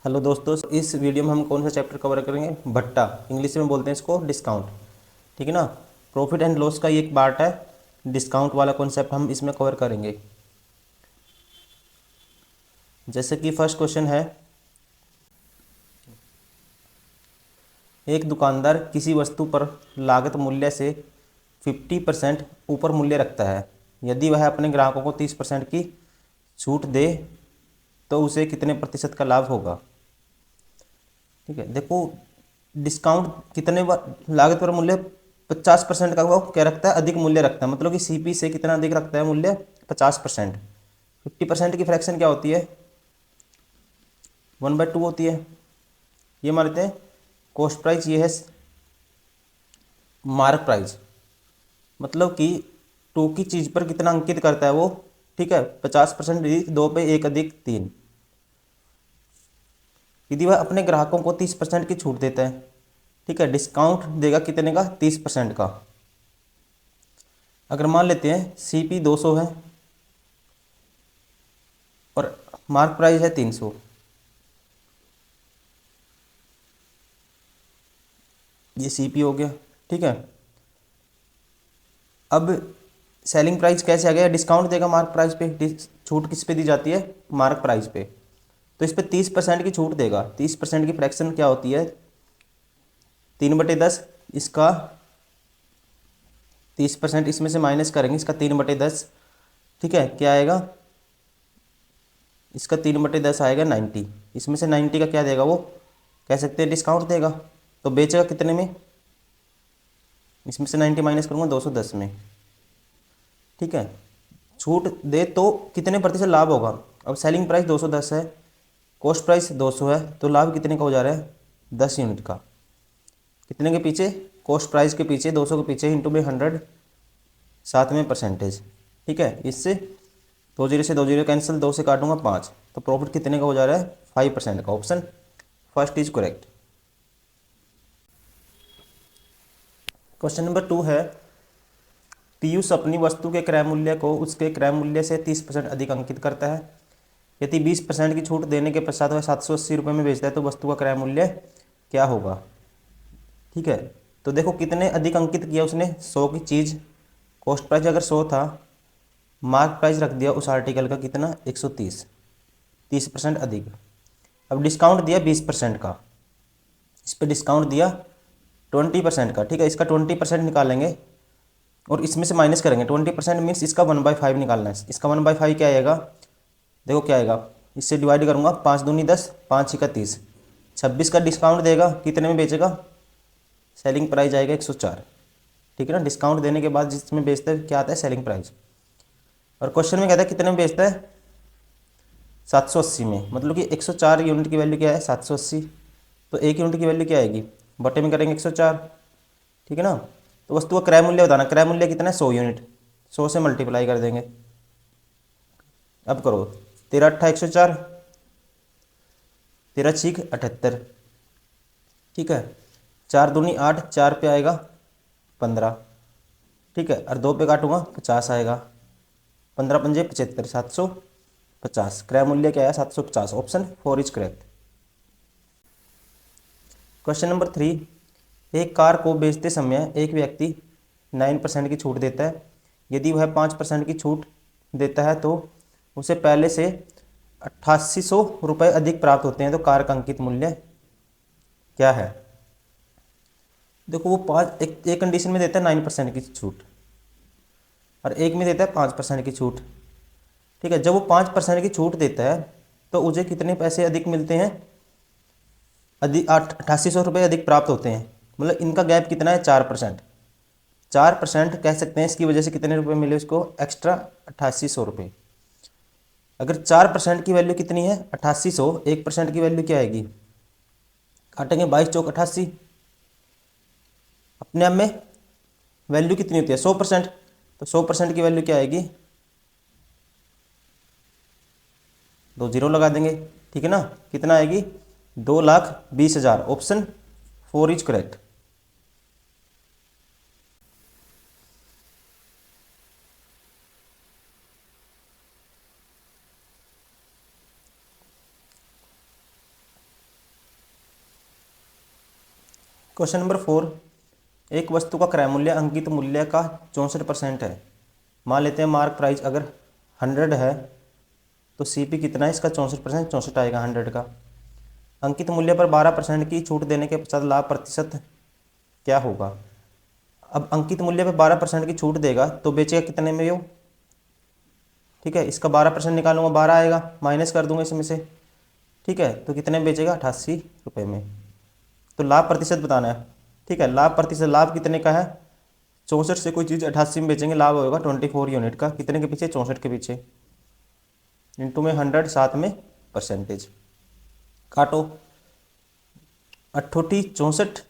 Hello दोस्तों, इस video में हम कौन सा चैप्टर कवर करेंगे? भट्टा। इंग्लिश में बोलते हैं इसको डिस्काउंट। ठीक है ना। प्रॉफिट एंड लॉस का ये एक पार्ट है। डिस्काउंट वाला कॉन्सेप्ट हम इसमें कवर करेंगे। जैसे कि फर्स्ट क्वेश्चन है, एक दुकानदार किसी वस्तु पर लागत मूल्य से 50% ऊपर मूल्य रखता है। यदि वह अपने ग्राहकों को 30% की छूट दे तो उसे कितने प्रतिशत का लाभ होगा? ठीक है, देखो, डिस्काउंट लागत पर मूल्य 50% का वो क्या रखता है? अधिक मूल्य रखता है। मतलब कि सीपी से कितना अधिक रखता है मूल्य? 50%। 50% की फ्रैक्शन क्या होती है? 1/2 होती है। ये मानते हैं कॉस्ट प्राइस, ये है मार्क प्राइस। मतलब कि टू की चीज़ पर कितना अंकित करता है वो। ठीक है, 50% 2 पे 1 अधिक 3। यदि वह अपने ग्राहकों को 30% की छूट देता है, ठीक है, डिस्काउंट देगा कितने का? 30% का। अगर मान लेते हैं सीपी 200 है और मार्क प्राइस है 300। ये सीपी हो गया। ठीक है, अब सेलिंग प्राइस कैसे आ गया? डिस्काउंट देगा मार्क प्राइस पे। छूट किस पे दी जाती है? मार्क प्राइस पे। तो इस पे 30% की छूट देगा। 30% की फ्रैक्शन क्या होती है? 3/10। इसका 30% इसमें से माइनस करेंगे, इसका 3/10। ठीक है, क्या आएगा? इसका 3/10 आएगा 90। इसमें से 90 का क्या देगा वो? कह सकते हैं डिस्काउंट देगा। तो बेचेगा कितने में? इसमें से 90 माइनस करूँगा 210 में। ठीक है, छूट दे तो कितने प्रतिशत लाभ होगा? अब सेलिंग प्राइस 210 है, कॉस्ट प्राइस 200 है, तो लाभ कितने का हो जा रहा है? 10 यूनिट का। कितने के पीछे? कॉस्ट प्राइस के पीछे 200 के पीछे इंटू में 100, साथ में परसेंटेज। ठीक है, इससे 2 जीरो से 2 जीरो कैंसिल, 2 से काटूंगा 5। तो प्रॉफिट कितने का हो जा रहा है? 5% का। Option first is correct. Question number 2 है, पीयूष अपनी वस्तु के क्रय मूल्य को उसके क्रय मूल्य से 30% अधिक अंकित करता है। यदि 20% की छूट देने के पश्चात वह 780 रुपये में बेचता है तो वस्तु का क्रय मूल्य क्या होगा? ठीक है, तो देखो कितने अधिक अंकित किया उसने? 100 की चीज़। कॉस्ट प्राइस अगर 100 था, मार्क प्राइस रख दिया उस आर्टिकल का कितना? 130। 30% अधिक। अब डिस्काउंट दिया 20% का, इस पर डिस्काउंट दिया 20% का। ठीक है, इसका 20% निकालेंगे और इसमें से माइनस करेंगे। 20% मीन्स इसका 1/5 निकालना है। इसका 1/5 क्या आएगा? देखो क्या आएगा, इससे डिवाइड करूँगा। 5 दूनी 10, 5 छिका 30। 26 का डिस्काउंट देगा, कितने में बेचेगा? सेलिंग प्राइस आएगा 104। ठीक है ना, डिस्काउंट देने के बाद जिसमें बेचता है क्या आता है? Selling price. और क्वेश्चन में कहता है कितने में बेचता है? 780 में। मतलब कि 104 यूनिट की वैल्यू क्या है? 780। तो 1 यूनिट की वैल्यू क्या आएगी? बटे में करेंगे 104। ठीक है ना। तो वस्तु का क्रय मूल्य बताना। क्रय मूल्य कितना है? 100 यूनिट। 100 से मल्टीप्लाई कर देंगे। अब करो, 13 अट्ठा 104, 13 छीक 78। ठीक है, 4 दूनी 8, 4 पे आएगा 15। ठीक है, और 2 पे काटूंगा 50 आएगा। 15 पंजे 75, 750। क्रय मूल्य क्या है? 750। Option 4 is correct. Question number 3, एक कार को बेचते समय एक व्यक्ति 9% की छूट देता है। यदि वह 5% की छूट देता है तो उसे पहले से 8800 रुपये अधिक प्राप्त होते हैं। तो कार का अंकित मूल्य क्या है? देखो, वो एक कंडीशन में देता है 9% की छूट और एक में देता है 5% की छूट। ठीक है, जब वो 5% की छूट देता है तो उसे कितने पैसे अधिक मिलते हैं? अधिक 8800 रुपये अधिक प्राप्त होते हैं। मतलब इनका गैप कितना है? 4%। 4% कह सकते हैं। इसकी वजह से कितने रुपए मिले उसको? एक्स्ट्रा 8800 रुपये। अगर 4% की वैल्यू कितनी है? 8800। 1% की वैल्यू क्या आएगी? काटेंगे 22 चौक 88। अपने आप में वैल्यू कितनी होती है? 100%। तो 100% की वैल्यू क्या आएगी? 2 जीरो लगा देंगे। ठीक है ना। कितना आएगी? 2,20,000। Option 4 is correct. Question number 4, एक वस्तु का क्रय मूल्य अंकित मूल्य का 64% है। मान लेते हैं मार्क प्राइस अगर 100 है तो सीपी कितना है, इसका 64%, 64 आएगा 100 का। अंकित मूल्य पर 12% की छूट देने के पश्चात लाभ प्रतिशत क्या होगा। अब अंकित मूल्य पर 12% की छूट देगा तो बेचेगा कितने में वो, ठीक है। इसका 12% निकालूंगा, 12 आएगा, माइनस कर दूंगा इसमें से, ठीक है। तो कितने में बेचेगा, 88 रुपये में। तो लाभ प्रतिशत बताना है, ठीक है। लाभ प्रतिशत, लाभ कितने का है, 64 से कोई चीज़ 88 में बेचेंगे, लाभ होगा 24 यूनिट का। कितने के पीछे, 64 के पीछे, इंटू में 100, साथ में परसेंटेज। काटो, 88 64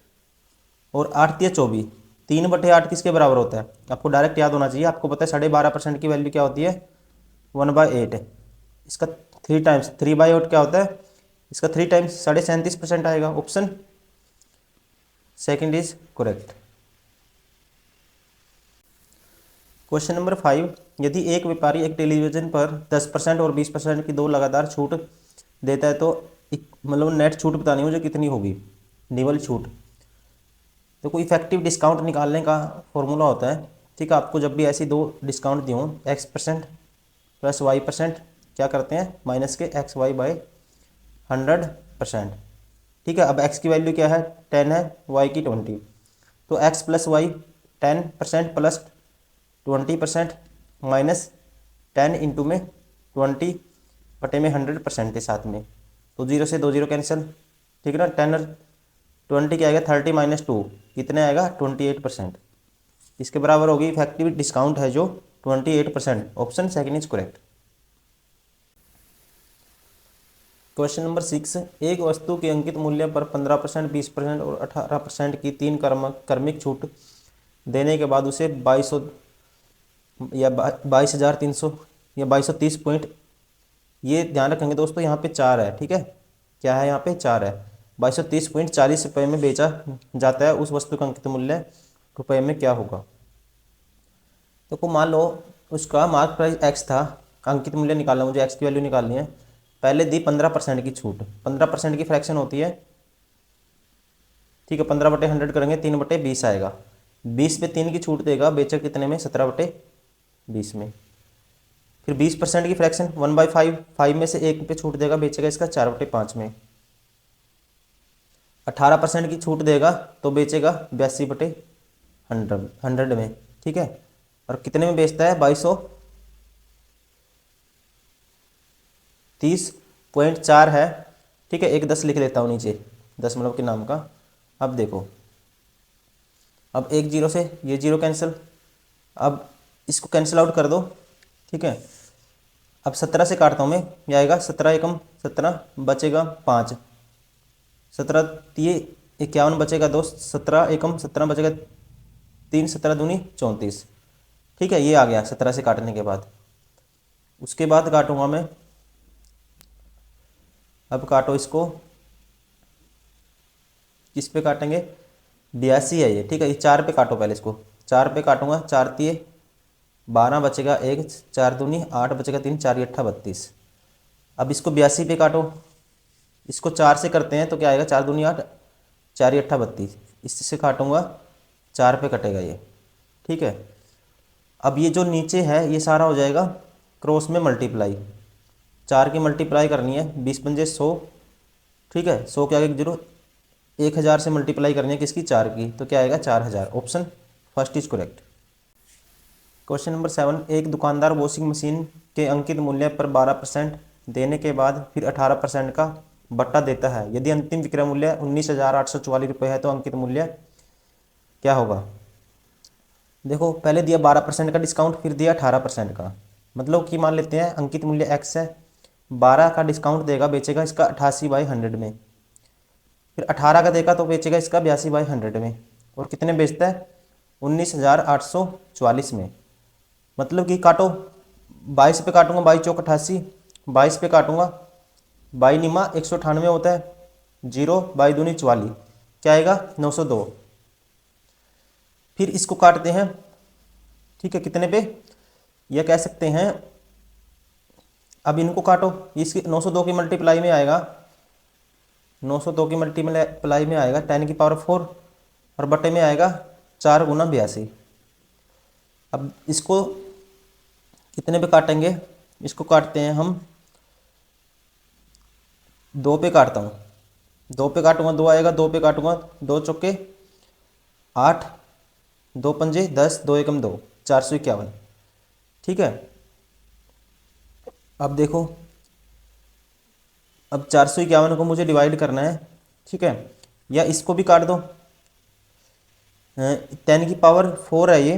और 8 या 24, 3/8 किसके बराबर होता है, आपको डायरेक्ट याद होना चाहिए। आपको पता है 12.5% की वैल्यू क्या होती है, 1/8। इसका 3 टाइम्स 3/8 क्या होता है, इसका 3 टाइम्स 37.5% आएगा। Option second is correct. Question number 5, यदि एक व्यापारी एक टेलीविज़न पर 10% और 20% की दो लगातार छूट देता है तो मतलब नेट छूट बतानी मुझे कितनी होगी, निवल छूट। तो कोई इफेक्टिव डिस्काउंट निकालने का फॉर्मूला होता है, ठीक है। आपको जब भी ऐसी दो डिस्काउंट दी हो, X% प्लस Y%, क्या करते हैं, माइनस के XY बाई 100%, ठीक है। अब X की वैल्यू क्या है, 10 है, Y की 20, तो X plus Y 10% plus 20% minus 10 into में 20 बटे में 100% है साथ में, तो 0 से 2 0 कैंसिल, ठीक है ना। 10 और 20 क्या आएगा, 30 माइनस 2 कितने आएगा, 28%। इसके बराबर होगी इफेक्टिव डिस्काउंट है जो 28%। Option second is correct. Question number 6, एक वस्तु के अंकित मूल्य पर 15%, 20% और 18% की 3 क्रमिक छूट देने के बाद उसे 2200 या 22,300 या 2230 पॉइंट, ये ध्यान रखेंगे दोस्तों, यहाँ पे 4 है, ठीक है। क्या है, यहाँ पे 4 है। 2230.40 रुपये में बेचा जाता है, उस वस्तु का अंकित मूल्य रुपये में क्या होगा। तो मान लो उसका मार्क प्राइस एक्स था, अंकित मूल्य निकालना, मुझे एक्स की वैल्यू निकालनी है। पहले दी 15% की छूट, 15% की फ्रैक्शन होती है, ठीक है। 15/100 करेंगे, 3/20 आएगा। 20 पे 3 की छूट देगा, बेचा कितने में, 17/20 में। फिर 20% की फ्रैक्शन 1/5, 5 में से 1 पे छूट देगा, बेचेगा इसका 4/5 में। 18% की छूट देगा तो बेचेगा 82/100 में, ठीक है। और कितने में बेचता है, 2230.4 है, ठीक है। एक 10 लिख लेता हूँ नीचे, 10 के नाम का। अब देखो, अब एक 0 से ये 0 कैंसिल, अब इसको कैंसिल आउट कर दो, ठीक है। अब 17 से काटता हूँ मैं, ये आएगा 17 एकम 17, बचेगा 5, 17 ये 51 बचेगा 2, 17 एकम 17 बचेगा 3, 17 दूनी 34, ठीक है। ये आ गया 17 से काटने के बाद। उसके बाद काटूंगा मैं, अब काटो इसको, किस पे काटेंगे, 82 है ये, ठीक है। ये 4 पे काटो, पहले इसको 4 पे काटूंगा, 4 तिये 12 बचेगा 1, 4 दूनी 8 बचेगा 3, 4 8 32। अब इसको 82 पे काटो, इसको 4 से करते हैं तो क्या आएगा, 4 दूनी 8, 4 8 32। इससे काटूंगा, 4 पे कटेगा ये, ठीक है। अब ये जो नीचे है ये सारा हो जाएगा क्रॉस में मल्टीप्लाई, 4 की मल्टीप्लाई करनी है, 20 पंजे 100, ठीक है। 100 के आगे 0, 1000 से मल्टीप्लाई करनी है किसकी, 4 की, तो क्या आएगा 4000। Option first is correct. Question number 7, एक दुकानदार वॉशिंग मशीन के अंकित मूल्य पर 12% देने के बाद फिर 18% का बट्टा देता है। यदि अंतिम विक्रय मूल्य 19,844 रुपये है तो अंकित मूल्य क्या होगा। देखो, पहले दिया 12% का डिस्काउंट, फिर दिया 18% का, मतलब कि मान लेते हैं अंकित मूल्य x है, 12 का डिस्काउंट देगा, बेचेगा इसका 88/100 में, फिर 18 का देगा तो बेचेगा इसका 82/100 में, और कितने बेचता है, 19,844 में। मतलब कि काटो, 22 पे काटूंगा, 22 चौक 88, 22 पे काटूंगा, 22 निमा 198 होता है, 0 22 दूनी 44, क्या आएगा 902। फिर इसको काटते हैं, ठीक है, कितने पे, यह कह सकते हैं, अब इनको काटो, इसकी 902 की मल्टीप्लाई में आएगा, 902 की मल्टीप्लाई में आएगा 10 की पावर 4, और बटे में आएगा 4 गुना 82। अब इसको कितने पे काटेंगे, इसको काटते हैं हम 2 पे काटता हूँ, 2 पे काटूंगा 2 आएगा, 2 पे काटूंगा 2 चौके 8, 2 पंजे 10, 2 एकम 2, 451। ठीक है, अब देखो, अब 451 को मुझे डिवाइड करना है। ठीक है, या इसको भी काट दो, 10 की पावर 4 है ये।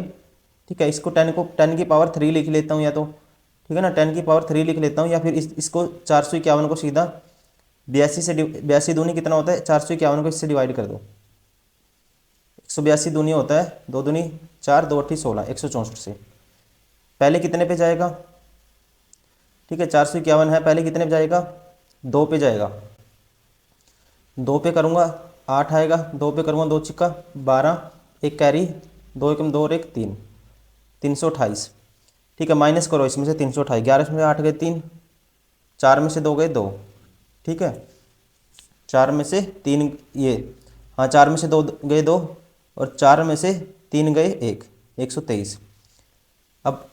ठीक है, इसको 10 की पावर 3 लिख लेता हूँ या तो, ठीक है ना, 10 की पावर 3 लिख लेता हूँ, या फिर इसको 451 को सीधा 82 से 82 दूनी कितना होता है, 451 को इससे डिवाइड कर दो। 182 दूनी होता है 2 दूनी 4, 2 अट्ठी 16, 164 से। पहले कितने पे जाएगा, ठीक है 451 है, पहले कितने पे जाएगा, 2 पे जाएगा। 2 पे करूँगा 8 आएगा, 2 पे करूँगा 2 चिक्का 12, एक कैरी, 2 एकम 2 और 1 3, 328। ठीक है, माइनस करो इसमें से 328, 11 में से 8 गए 3, 4 में से 2 गए 2। ठीक है, 4 में से 3 ये, हाँ 4 में से 2 गए 2 और 4 में से 3 गए 1, 123। अब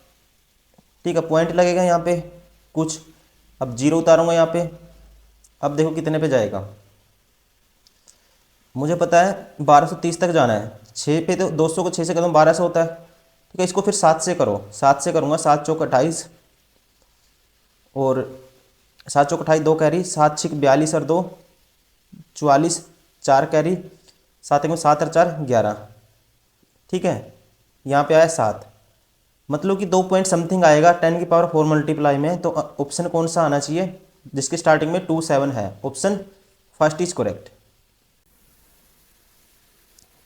ठीक है, पॉइंट लगेगा यहाँ पे कुछ, अब जीरो उतारूंगा यहाँ पे। अब देखो कितने पे जाएगा, मुझे पता है 1230 तक जाना है, 6 पे तो 200 को 6 से करूँ 1200 होता है। ठीक है, इसको फिर 7 से करो, 7 से करूँगा, 7 चौक 28 और 7 चौक 28, 2 कैरी, 7 छिक 42 और 2 44, 4 कैरी, 7 एक में 7 और 4 11। ठीक है, यहाँ पे आया 7, मतलब कि 2 पॉइंट समथिंग आएगा 10 की पावर 4 मल्टीप्लाई में। तो ऑप्शन कौन सा आना चाहिए, जिसके स्टार्टिंग में 27 है, option first is correct.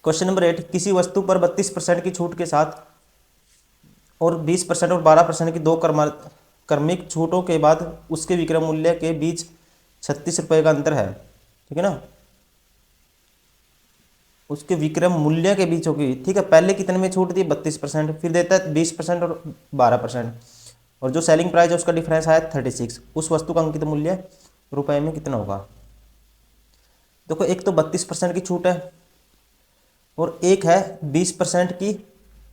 Question number 8, किसी वस्तु पर 32% की छूट के साथ और 20% और 12% की दो क्रमिक छूटों के बाद उसके विक्रय मूल्य के बीच 36 रुपये का अंतर है। ठीक है ना, उसके विक्रय मूल्य के बीच होगी। ठीक है, पहले कितने में छूट दी, 32%, फिर देता है 20% और 12%, और जो सेलिंग प्राइस है उसका डिफरेंस आया 36। उस वस्तु का अंकित मूल्य रुपए में कितना होगा। देखो, एक तो 32% की छूट है और एक है 20% की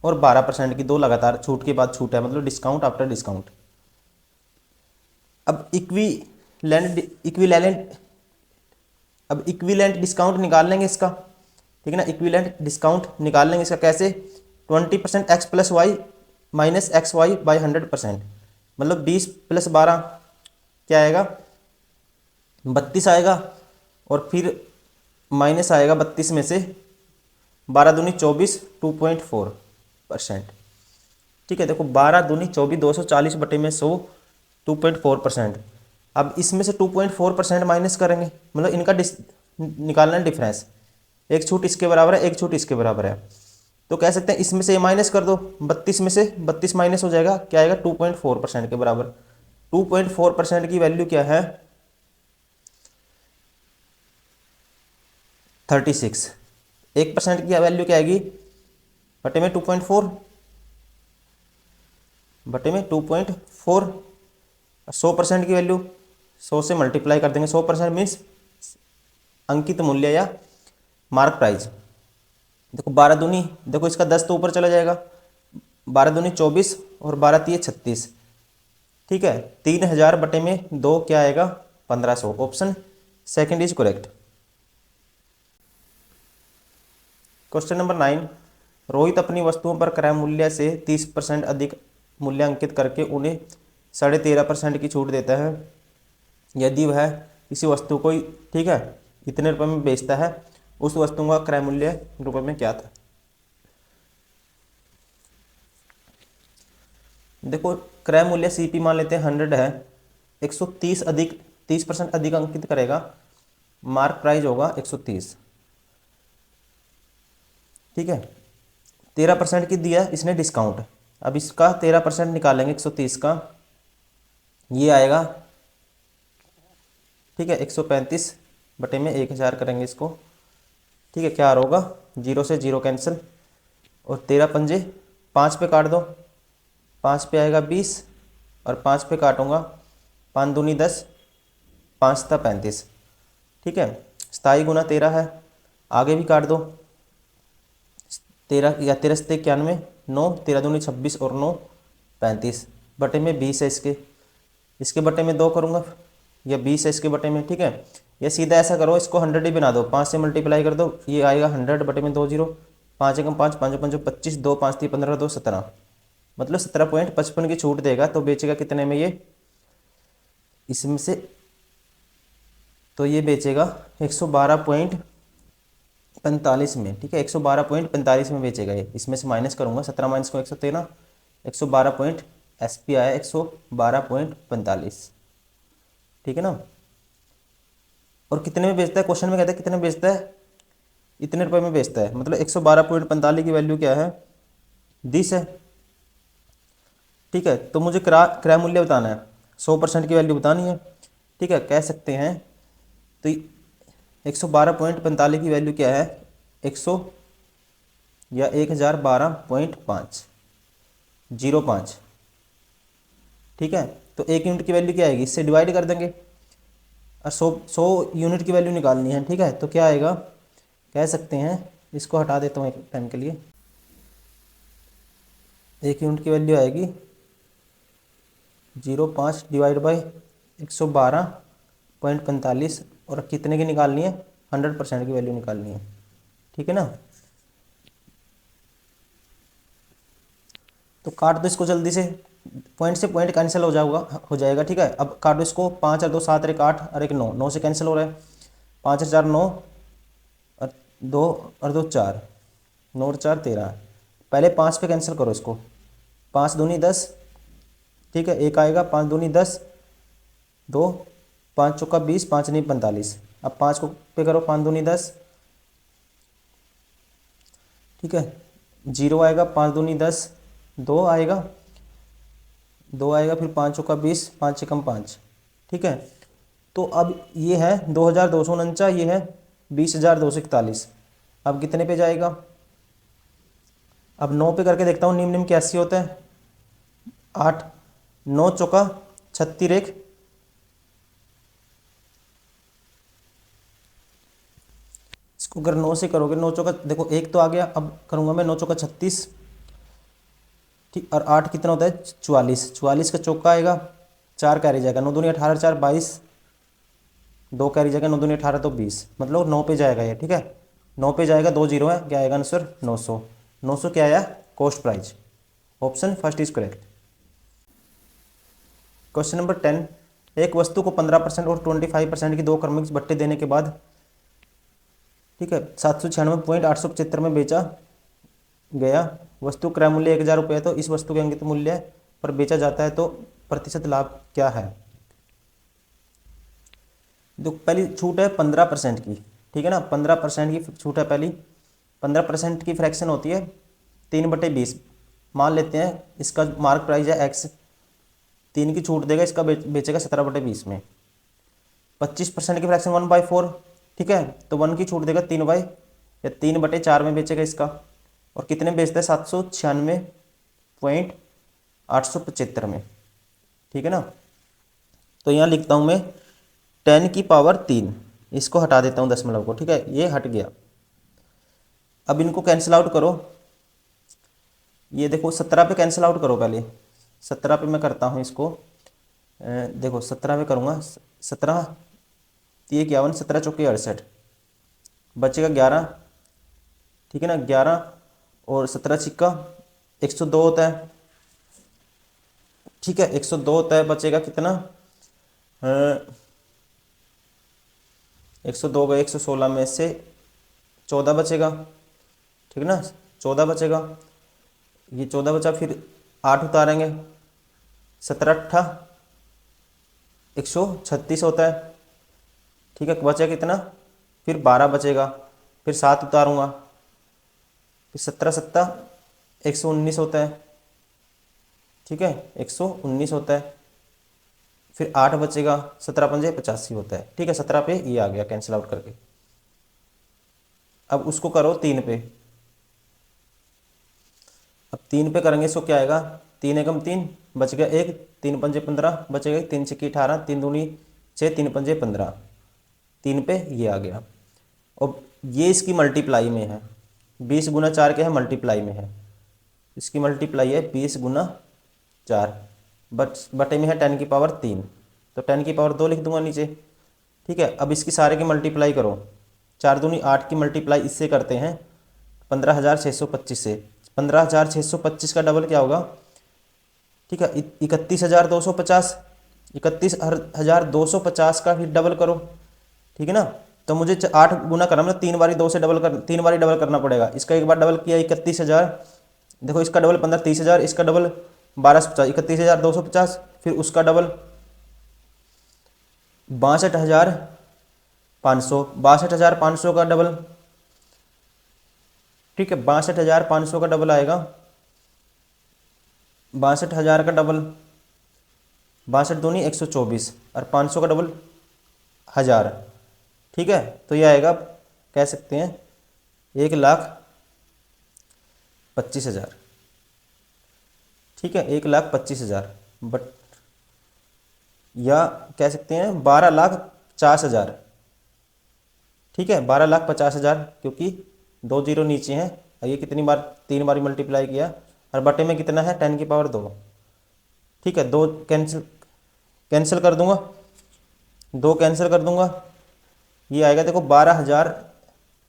और 12% की, दो लगातार छूट के बाद छूट है, मतलब डिस्काउंट आफ्टर डिस्काउंट। अब इक्विवेलेंट डिस्काउंट निकाल लेंगे इसका। ठीक है ना, इक्विवेलेंट डिस्काउंट निकाल लेंगे इसका कैसे, 20% X plus Y minus X Y by 100%, मतलब 20 प्लस 12 क्या आएगा, 32 आएगा, और फिर माइनस आएगा 32 में से 12 दूनी 24, 2.4%। ठीक है, देखो 12 दूनी 24, 240 बटे में 100, 2.4%। अब इसमें से 2.4% माइनस करेंगे, मतलब इनका निकालना डिफरेंस, एक छूट इसके बराबर है, एक छूट इसके बराबर है। तो कह सकते हैं इसमें से ये माइनस कर दो, 32 में से 32 माइनस हो जाएगा, क्या आएगा 2.4% के बराबर। 2.4% की वैल्यू क्या है, 36। 1% की वैल्यू क्या आएगी, बटे में 2.4, बटे में 2.4। 100% की वैल्यू 100 से मल्टीप्लाई कर देंगे, 100% मीन्स अंकित मूल्य या मार्क प्राइस। देखो 12 दूनी, देखो इसका 10 तो ऊपर चला जाएगा, 12 दूनी 24 और 12 तिये 36। ठीक है, 3000 बटे में 2 क्या आएगा, 1500। Option second is correct. Question number 9, Rohit अपनी वस्तुओं पर क्रय मूल्य से 30% अधिक मूल्य अंकित करके उन्हें 13.5% की छूट देता है। यदि वह किसी वस्तु को, ठीक है, इतने रुपए में बेचता है, उस वस्तु का क्रय मूल्य रुपए में क्या था। देखो, क्रय मूल्य सीपी मान लेते हैं 100 है, 130 अधिक 30% अधिक अंकित करेगा, मार्क प्राइस होगा 130। ठीक है, 13% की दिया इसने डिस्काउंट, अब इसका 13% निकालेंगे 130 का, ये आएगा, ठीक है, 135 बटे में 1000 करेंगे इसको। ठीक है, क्या होगा, 0 से 0 कैंसिल, और 13 पंजे 5 पे काट दो, 5 पे आएगा 20 और 5 पे काटूंगा, 5 दूनी 10, 5 था 35। ठीक है, 27 गुना 13 है, आगे भी काट दो, 13 या 13 91, 9 13 दूनी 26 और 9 35 बटे में 20 है इसके बटे में 2 करूँगा या 20 है इसके बटे में, ठीक है। या सीधा ऐसा करो, इसको 100 ही बना दो, 5 से मल्टीप्लाई कर दो, ये आएगा 100 बटे में 2 0, 5 एकम 5, 5 5 25, 2 5 3 15, 2 17, मतलब 17.55 की छूट देगा। तो बेचेगा कितने में ये, इसमें से तो ये बेचेगा 112.45 में, ठीक है, 112.45 में बेचेगा ये। इसमें से माइनस करूँगा, 17 माइनस को 113, 112 पॉइंट SP आया 112.45, ठीक है ना। और कितने में बेचता है, क्वेश्चन में कहता है कितने में बेचता है, इतने रुपए में बेचता है, मतलब 112.45 की वैल्यू क्या है, 20 है, ठीक है। तो मुझे क्रय मूल्य बताना है, 100% की वैल्यू बतानी है, ठीक है। कह सकते हैं तो 112.45 की वैल्यू क्या है, 100 या 1012.505, ठीक है। तो 1 यूनिट की वैल्यू क्या आएगी, इससे डिवाइड कर देंगे और 100 यूनिट की वैल्यू निकालनी है, ठीक है। तो क्या आएगा, कह सकते हैं, इसको हटा देता हूँ एक टाइम के लिए, 1 यूनिट की वैल्यू आएगी 0.5 डिवाइड बाई 112.45, और कितने की निकालनी है, 100% की वैल्यू निकालनी है, ठीक है ना। तो काट दो इसको जल्दी से, पॉइंट से पॉइंट कैंसिल हो जाएगा, ठीक है। अब काटो इसको, 5 और 2 7 और 1 8 और 1 9, 9 से कैंसिल हो रहा है, 5 और 4 9 और 2 और 2 4, 9 और 4 13। पहले 5 पे कैंसिल करो इसको, 5 दूनी 10, ठीक है, 1 आएगा, 5 दूनी 10, 2 5 चौका 20, 5 नहीं 45। अब 5 को पे करो, 5 दूनी 10, ठीक है, 0 आएगा, 5 दूनी 10, 2 आएगा, 2 आएगा, फिर 5 चौका 20, 5 एकम 5, ठीक है। तो अब ये है 2249, ये है 20,241। अब कितने पे जाएगा, अब 9 पे करके देखता हूँ, निम्न निम्न कैसे होता है, 8 9 चौका 36, इसको अगर 9 से करोगे, 9 चौका देखो 1 तो आ गया, अब करूँगा मैं 9 चौका 36, ठीक, और 8 कितना होता है 44, 44 का चौका आएगा, 4 कैरी जाएगा, 9 दूनी 18, 4 22, 2 कैरी जाएगा, 9 दूनी 18 तो 20, मतलब 9 पे जाएगा ये, ठीक है। 9 पे जाएगा, 2 0 है, क्या आएगा आंसर 900। 900 क्या आया, cost price, option first is correct. Question number 10, एक वस्तु को 15% और 25% की 2 क्रमिक बट्टे देने के बाद, ठीक है, 796.875 में बेचा गया, वस्तु क्रय मूल्य 1000 रुपये है, तो इस वस्तु के अंकित मूल्य पर बेचा जाता है तो प्रतिशत लाभ क्या है। तो पहली छूट है 15% की, ठीक है ना, 15% की छूट है पहली। 15% की फ्रैक्शन होती है 3/20, मान लेते हैं इसका मार्क प्राइस है x, 3 की छूट देगा, इसका बेचेगा 17/20 में। 25% की फ्रैक्शन 1/4, ठीक है, तो 1 की छूट देगा 3/, या 3/4 में बेचेगा इसका, और कितने बेचता है 796.875 में, ठीक है ना। तो यहाँ लिखता हूँ मैं 10 की पावर 3, इसको हटा देता हूँ दशमलव को, ठीक है, ये हट गया। अब इनको कैंसिल आउट करो, ये देखो 17 पे कैंसिल आउट करो, पहले 17 पे मैं करता हूँ इसको, देखो 17 पे करूँगा, 17 ये 51, 17 चौके 68, बचेगा 11, ठीक है ना, 11 और 17 छिक्का 102 होता है, ठीक है, 102 होता है, बचेगा कितना, 102 गए, 116 में से 14 बचेगा, ठीक है ना, 14 बचेगा, ये 14 बचा, फिर 8 उतारेंगे, 17 8 136 होता है, ठीक है, बचा कितना, फिर 12 बचेगा, फिर 7 उतारूंगा, फिर 17 7 119 होता है, ठीक है, 119 होता है, फिर 8 बचेगा, 17 पंजे 85 होता है, ठीक है। 17 पे ये आ गया कैंसिल आउट करके। अब उसको करो 3 पे, अब 3 पे करेंगे, इसको क्या आएगा, 3 एकम 3, बच गया 1, 3 पंजे 15, बचेगा 3 छिक्की 18, 3 दूनी 6, 3 पंजे 15, 3 पे ये आ गया। और ये इसकी मल्टीप्लाई में है, 20 × 4 क्या है, मल्टीप्लाई में है, इसकी मल्टीप्लाई है 20 × 4, बटे में है 10⁻3, तो 10⁻2 लिख दूंगा नीचे। ठीक है, अब इसकी सारे की मल्टीप्लाई करो, 4 दूनी 8 की मल्टीप्लाई इससे करते हैं 15,625 से, 15,625 का डबल क्या होगा, ठीक है 31,250, 31,250 का फिर डबल करो। ठीक है ना, तो मुझे 8 गुना करना मतलब 3 बारी 2 से डबल कर, 3 बारी डबल करना पड़ेगा। इसका एक बार डबल किया 31,000, देखो इसका डबल 15 30,000, इसका डबल 1250, 31,250, फिर उसका डबल 62,500, 62,500 का डबल। ठीक है, 62,500 का डबल आएगा, 62,000 का डबल, 62 दूनी 124 और 500 का डबल 1000। ठीक है, तो ये आएगा, कह सकते हैं 1,25,000। ठीक है, 1,25,000, बट या कह सकते हैं 12,50,000। ठीक है, 12,50,000, क्योंकि 2 जीरो नीचे हैं और ये कितनी बार, 3 बारी मल्टीप्लाई किया, और बटे में कितना है 10⁻2। ठीक है, 2 कैंसिल कैंसिल कर दूंगा, 2 कैंसिल कर दूंगा, ये आएगा देखो 12,000,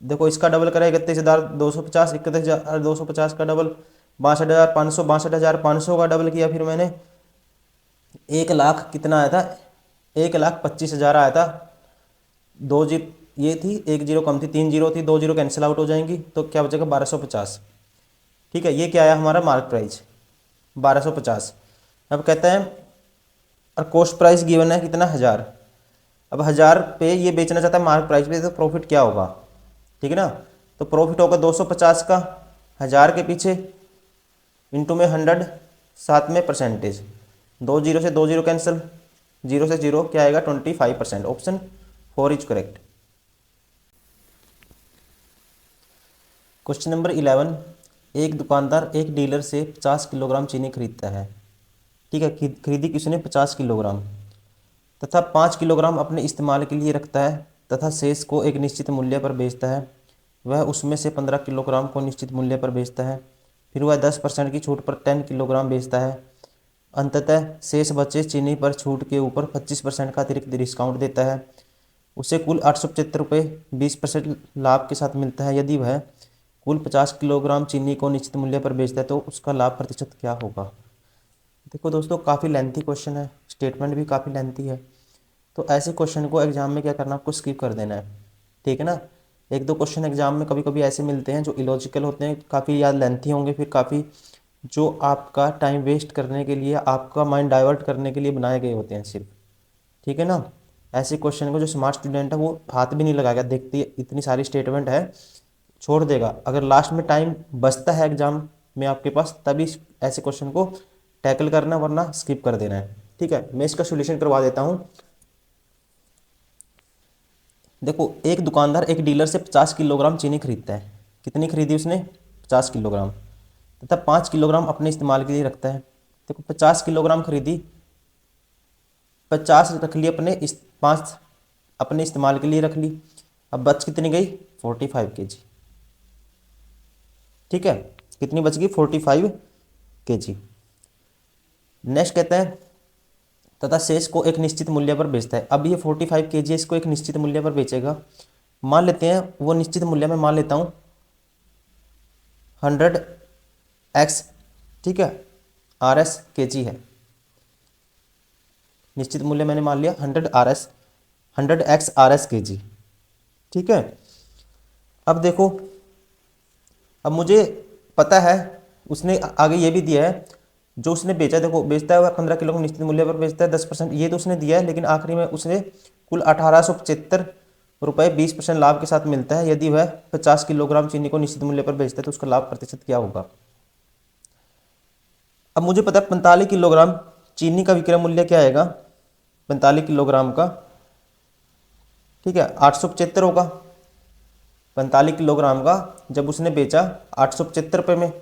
देखो इसका डबल करें 31,250, 31,250 का डबल 62,500, 62,500 का डबल किया, फिर मैंने 1,00,000 कितना आया था, 1,25,000 आया था। दो जी ये थी, एक जीरो कम थी, 3 जीरो थी, 2 जीरो कैंसिल आउट हो जाएंगी, तो क्या बचेगा 1250। ठीक है, ये क्या आया हमारा मार्क प्राइस 1250। अब कहते हैं और कॉस्ट प्राइस गिवन है कितना 1000। अब 1000 पे ये बेचना चाहता है मार्क प्राइस पे, तो प्रॉफिट क्या होगा, ठीक है ना, तो प्रॉफिट होगा 250 का 1000 के पीछे इंटू में 100, साथ में परसेंटेज, 2 जीरो से 2 जीरो कैंसिल, 0 से 0 क्या आएगा 25%। Option 4 is correct. Question number 11, एक दुकानदार एक डीलर से 50 किलोग्राम चीनी खरीदता है। ठीक है, खरीदी किसने 50 किलोग्राम, तथा 5 किलोग्राम अपने इस्तेमाल के लिए रखता है तथा शेष को एक निश्चित मूल्य पर बेचता है। वह उसमें से 15 किलोग्राम को निश्चित मूल्य पर बेचता है, फिर वह 10% की छूट पर 10 किलोग्राम बेचता है। अंततः शेष बचे चीनी पर छूट के ऊपर 25% का अतिरिक्त डिस्काउंट देता है। उसे कुल 875 रुपये 20% लाभ के साथ मिलता है। यदि वह कुल 50 किलोग्राम चीनी को निश्चित मूल्य पर बेचता है तो उसका लाभ प्रतिशत क्या होगा। देखो दोस्तों, काफ़ी लेंथी क्वेश्चन है, स्टेटमेंट भी काफ़ी लेंथी है, तो ऐसे क्वेश्चन को एग्जाम में क्या करना, आपको स्किप कर देना है। ठीक है ना, 1-2 क्वेश्चन एग्जाम में कभी कभी ऐसे मिलते हैं जो इलॉजिकल होते हैं, काफ़ी याद लेंथी होंगे, फिर काफ़ी जो आपका टाइम वेस्ट करने के लिए, आपका माइंड डाइवर्ट करने के लिए बनाए गए होते हैं सिर्फ। ठीक है ना, ऐसे क्वेश्चन को जो स्मार्ट स्टूडेंट है वो हाथ भी नहीं लगाएगा, देखती इतनी सारी स्टेटमेंट है छोड़ देगा। अगर लास्ट में टाइम बचता है एग्जाम में आपके पास, तभी ऐसे क्वेश्चन को टैकल करना, वरना स्किप कर देना है। ठीक है, मैं इसका सोल्यूशन करवा देता हूँ। देखो, एक दुकानदार एक डीलर से 50 किलोग्राम चीनी खरीदता है। कितनी खरीदी उसने 50 किलोग्राम, तथा 5 किलोग्राम अपने इस्तेमाल के लिए रखता है। देखो 50 किलोग्राम खरीदी, 50 रख ली अपने 5 अपने इस्तेमाल के लिए रख ली, अब बच कितनी गई 45 kg। ठीक है, कितनी बच गई 45 kg। नेक्स्ट कहते हैं तथा शेष को एक निश्चित मूल्य पर बेचता है। अब ये 45 kg इसको एक निश्चित मूल्य पर बेचेगा। मान लेते हैं वो निश्चित मूल्य में मान लेता हूँ 100x, ठीक है, RS kg है। निश्चित मूल्य मैंने मान लिया 100x RS kg। ठीक है, अब देखो, अब मुझे पता है उसने आगे ये भी दिया है, जो उसने बेचा, देखो बेचता है वह 15 किलो को निश्चित मूल्य पर बेचता है 10%, ये तो उसने दिया है, लेकिन आखिरी में उसने कुल 1875 रुपये 20% लाभ के साथ मिलता है। यदि वह 50 किलोग्राम चीनी को निश्चित मूल्य पर बेचता है तो उसका लाभ प्रतिशत क्या होगा। अब मुझे पता है 45 किलोग्राम चीनी का विक्रय मूल्य क्या आएगा 45 किलोग्राम का, ठीक है, 875 होगा। 45 किलोग्राम का जब उसने बेचा 875 रुपये में,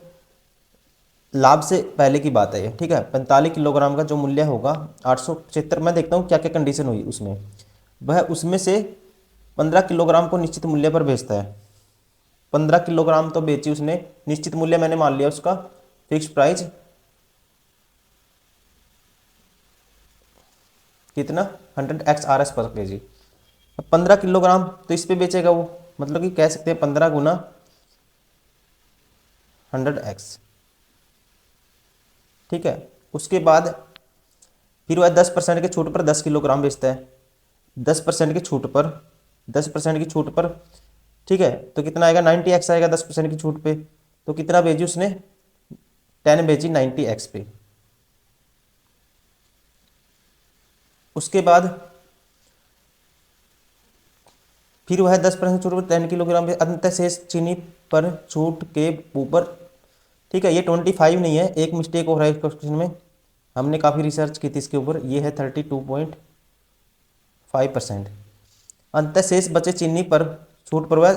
लाभ से पहले की बात है ये। ठीक है, 45 किलोग्राम का जो मूल्य होगा 875, मैं देखता हूँ क्या क्या कंडीशन हुई उसमें। वह उसमें से 15 किलोग्राम को निश्चित मूल्य पर बेचता है। 15 किलोग्राम तो बेची उसने, निश्चित मूल्य मैंने मान लिया उसका, फिक्स प्राइस कितना 100 XRS पर केजी। अब 15 किलोग्राम तो इस पे बेचेगा वो, मतलब कि कह सकते हैं 15 गुना 100x। ठीक है, उसके बाद फिर वह 10% की छूट पर 10 किलोग्राम बेचता है, 10% की छूट पर, 10% की छूट पर। ठीक है, तो कितना आएगा 90x आएगा 10% की छूट पे। तो कितना भेजी उसने 10 भेजी 90x पे। उसके बाद फिर वह 10% छूट पर 10 किलोग्राम पे अंततः शेष चीनी पर छूट के ऊपर। ठीक है, ये 25 नहीं है, एक मिस्टेक हो रहा है इस क्वेश्चन में, हमने काफ़ी रिसर्च की थी इसके ऊपर, ये है 32.5%। अंततः शेष बचे चीनी पर छूट पर वह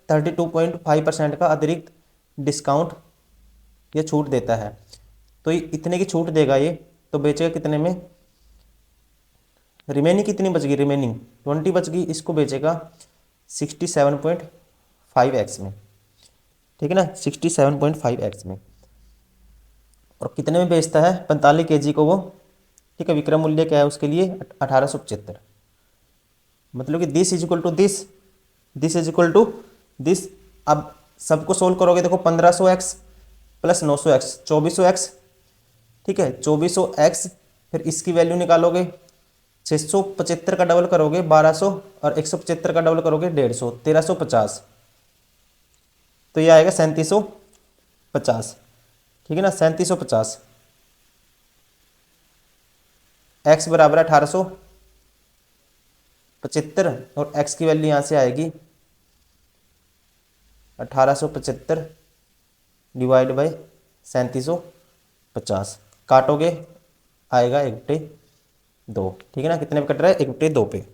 32.5% का अतिरिक्त डिस्काउंट ये छूट देता है। तो इतने की छूट देगा ये, तो बेचेगा कितने में, रिमेनिंग कितनी बच गई, रिमेनिंग 20 बच गई, इसको बेचेगा 67.5x में। ठीक है ना, 67.5x में। और कितने में बेचता है 45 kg को वो। ठीक है, विक्रय मूल्य क्या है उसके लिए 1875। मतलब कि this is equal to this, this is equal to this. अब सबको सोल्व करोगे, देखो 1500x प्लस 900x 2400x। ठीक है, 2400x, फिर इसकी वैल्यू निकालोगे 675 का डबल करोगे 1200, और 175 का डबल करोगे 150, 1350। तो ये आएगा 3750। ठीक है ना, 3750। x बराबर है 1875, और x की वैल्यू यहाँ से आएगी 1875 डिवाइड बाई 3750। काटोगे आएगा 1/2। ठीक है ना, कितने पे कट रहा है 1/2 पे।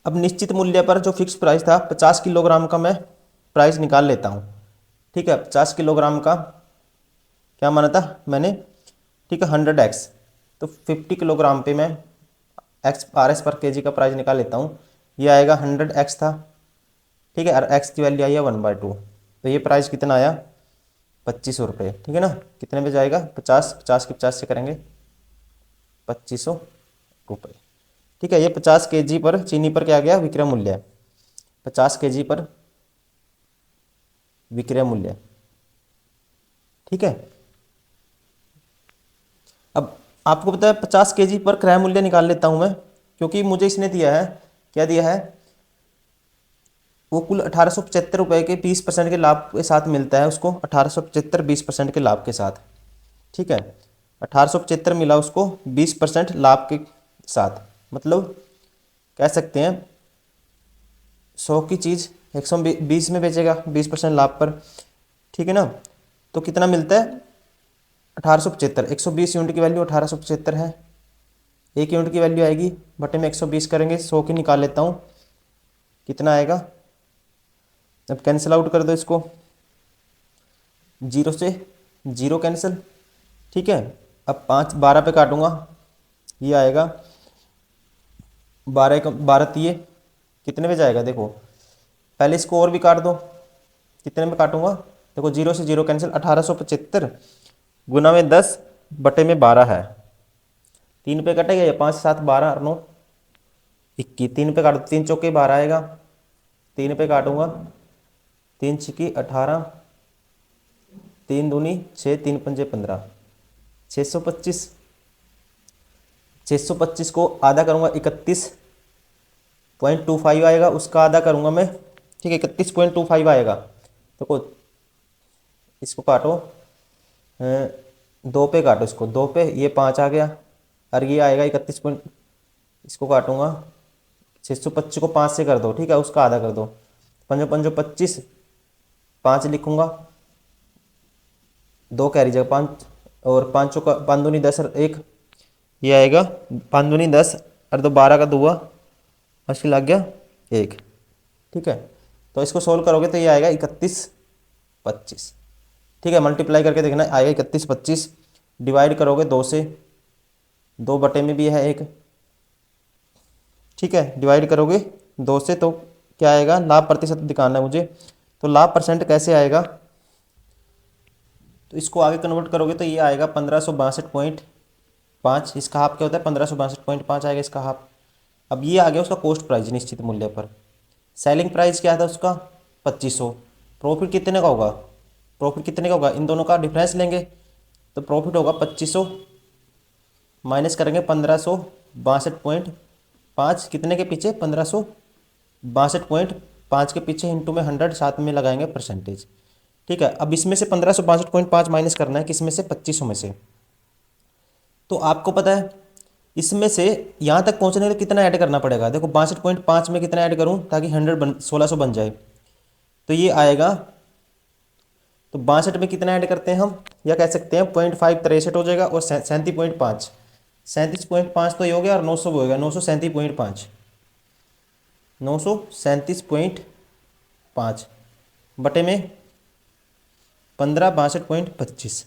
अब निश्चित मूल्य पर जो फिक्स प्राइस था 50 किलोग्राम का मैं प्राइस निकाल लेता हूँ। ठीक है, 50 किलोग्राम का क्या माना था मैंने, ठीक है 100x, तो 50 किलोग्राम पे मैं XRS पर केजी का प्राइस निकाल लेता हूँ। ये आएगा 100x था। ठीक है, और x की वैल्यू आई है 1/2, तो ये प्राइस कितना आया 2500 रुपये। ठीक है ना, कितने में जाएगा 50, 50 की 50 से करेंगे 2500 रुपये। ठीक है, ये 50 kg पर चीनी पर क्या गया विक्रय मूल्य, 50 kg पर विक्रय मूल्य। ठीक है, अब आपको पता है 50 kg पर क्रय मूल्य निकाल लेता हूं मैं, क्योंकि मुझे इसने दिया है, क्या दिया है, वो कुल 1875 रुपये के 20% के लाभ के साथ मिलता है उसको, 1875 20% के लाभ के साथ। ठीक है, 1875 मिला उसको 20% लाभ के साथ, मतलब कह सकते हैं 100 की चीज़ 120 में बेचेगा 20% लाभ पर। ठीक है ना, तो कितना मिलता है 1875, 120 यूनिट की वैल्यू 1875 है, 1 यूनिट की वैल्यू आएगी बटे में 120 करेंगे, 100 की निकाल लेता हूँ, कितना आएगा, अब कैंसिल आउट कर दो इसको, 0 से 0 कैंसिल। ठीक है, अब 5 12 पे काटूंगा, ये आएगा 12 तिये कितने पे जाएगा, देखो पहले इसको और भी काट दो, कितने में काटूंगा, देखो 0 से 0 कैंसिल, 1875 गुना में 10 बटे में 12 है, 3 पे कटेगा, ये 5 7 12 और 9 21, 3 पे काटो, 3 चौके 12 आएगा, 3 पे काटूंगा, 3 छिकी 18, 3 दूनी 6, 3 पंजे 15, 625। 625 को आधा करूंगा 31.25 आएगा, उसका आधा करूंगा मैं, ठीक है 31.25 आएगा। तो इसको काटो, 2 पे काटो, इसको 2 पे, ये 5 आ गया, और ये आएगा 31 पॉइंट, इसको काटूंगा 625 को 5 से कर दो, ठीक है उसका आधा कर दो, 5 5 25, 5 लिखूंगा, 2 कैरी जगह 5, और 5 का 5 दूनी 10 और 1, ये आएगा 5 दूनी 10 और 2 12 का दुआ, अस्सी लग गया 1। ठीक है, तो इसको सोल्व करोगे तो ये आएगा 3125। ठीक है, मल्टीप्लाई करके देखना आएगा 3125, डिवाइड करोगे 2 से, 2 बटे में भी है 1। ठीक है, डिवाइड करोगे 2 से तो क्या आएगा, लाभ प्रतिशत दिखाना है मुझे। तो लाभ परसेंट कैसे आएगा, तो इसको आगे कन्वर्ट करोगे तो ये आएगा 1562.5, इसका हाफ क्या होता है 1562.5 आएगा इसका हाफ। अब ये आ गया उसका कॉस्ट प्राइस निश्चित मूल्य पर। सेलिंग प्राइस क्या था उसका 2500। प्रॉफिट कितने का होगा, प्रॉफिट कितने का होगा, इन दोनों का डिफरेंस लेंगे तो प्रॉफिट होगा 2500 माइनस करेंगे 1562.5 कितने के पीछे 1562.5 के पीछे इंटू में 100 साथ में लगाएंगे परसेंटेज। ठीक है, अब इसमें से 1562.5 माइनस करना है किसमें से 2500 में से। तो आपको पता है इसमें से यहाँ तक पहुँचने के लिए कितना ऐड करना पड़ेगा, देखो 62.5 में कितना ऐड करूँ ताकि 1600 बन जाए, तो ये आएगा। तो 62 में कितना ऐड करते हैं हम, या कह सकते हैं 0.5 63 हो जाएगा, और 37.5 37.5 तो ये हो गया, और 900 हो गया 937.5 937.5 बटे में 1562.25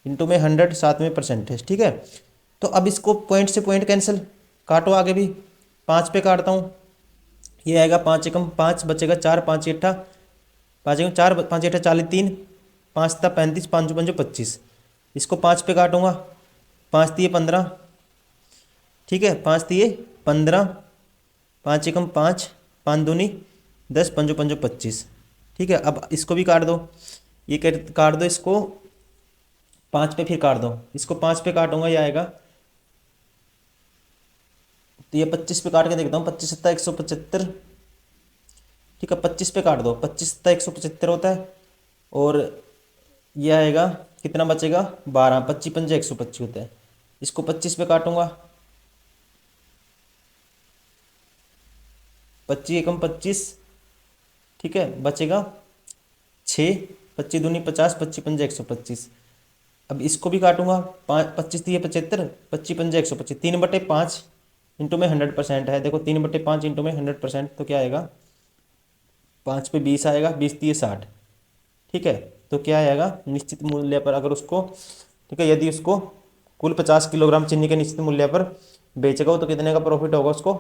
इंटू में 100 साथ में परसेंटेज। ठीक है, तो अब इसको पॉइंट से पॉइंट कैंसिल, काटो आगे भी, 5 पे काटता हूँ, ये आएगा 5 एकम 5 बचेगा 4 5 अट्ठा 5 एकम 4 5 अट्ठा 40 3 5 था 35 5 5 25, इसको 5 पे काटूंगा, 5 दिए 15, ठीक है 5 दिए 15, 5 एकम 5 5 दूनी 10 5 5 25। ठीक है, अब इसको भी काट दो, ये काट दो इसको 5 पे, फिर काट दो इसको 5 पे काटूंगा, ये आएगा, तो ये 25 पे काट के देखता हूँ, 25 सत्ता 175। ठीक है 25 पे काट दो, 25 सत्ता 175 होता है, और ये आएगा कितना बचेगा 12, 25 पंजे 125 होता है, इसको 25 पे काटूंगा, 25 एकम 25, ठीक है बचेगा 6, 25 दूनी 50 25 पंजे 125। अब इसको भी काटूंगा, 25 दिए 75, 25 पंजे 125, 3/5 इंटू में 100% है, देखो 3/5 इंटू में 100%, तो क्या आएगा 5 पे 20 आएगा, 20 दिए 60। ठीक है, तो क्या आएगा निश्चित मूल्य पर अगर उसको, ठीक है यदि उसको कुल 50 किलोग्राम चीनी के निश्चित मूल्य पर बेचेगा तो कितने का प्रॉफिट होगा उसको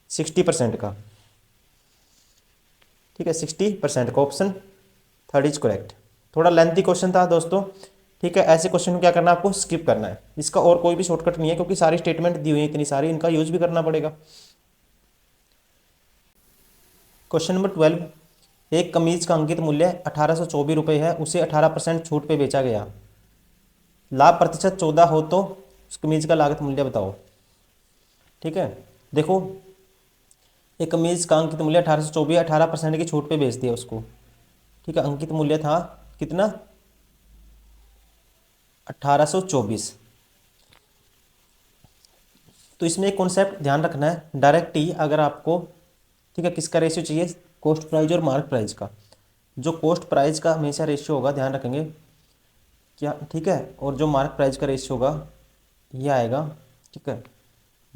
60% का। ठीक है 60% का, ऑप्शन थर्ड इज करेक्ट। थोड़ा लेंथी क्वेश्चन था दोस्तों। ठीक है, ऐसे क्वेश्चन को क्या करना है आपको स्किप करना है, इसका और कोई भी शॉर्टकट नहीं है, क्योंकि सारी स्टेटमेंट दी हुई है इतनी सारी, इनका यूज भी करना पड़ेगा। क्वेश्चन नंबर 12, एक कमीज का अंकित मूल्य 1824 रुपये है, उसे 18% छूट पे बेचा गया, लाभ प्रतिशत 14 हो तो उस कमीज का लागत मूल्य बताओ। ठीक है, देखो एक कमीज का अंकित मूल्य 1824, 18% की छूट पे बेच दिया उसको। ठीक है, अंकित मूल्य था कितना 1824। तो इसमें एक कॉन्सेप्ट ध्यान रखना है, डायरेक्ट ही अगर आपको, ठीक है किसका रेशियो चाहिए, कॉस्ट प्राइस और मार्क प्राइस का, जो कॉस्ट प्राइस का हमेशा रेशियो होगा ध्यान रखेंगे क्या, ठीक है, और जो मार्क प्राइस का रेशियो होगा ये आएगा। ठीक है,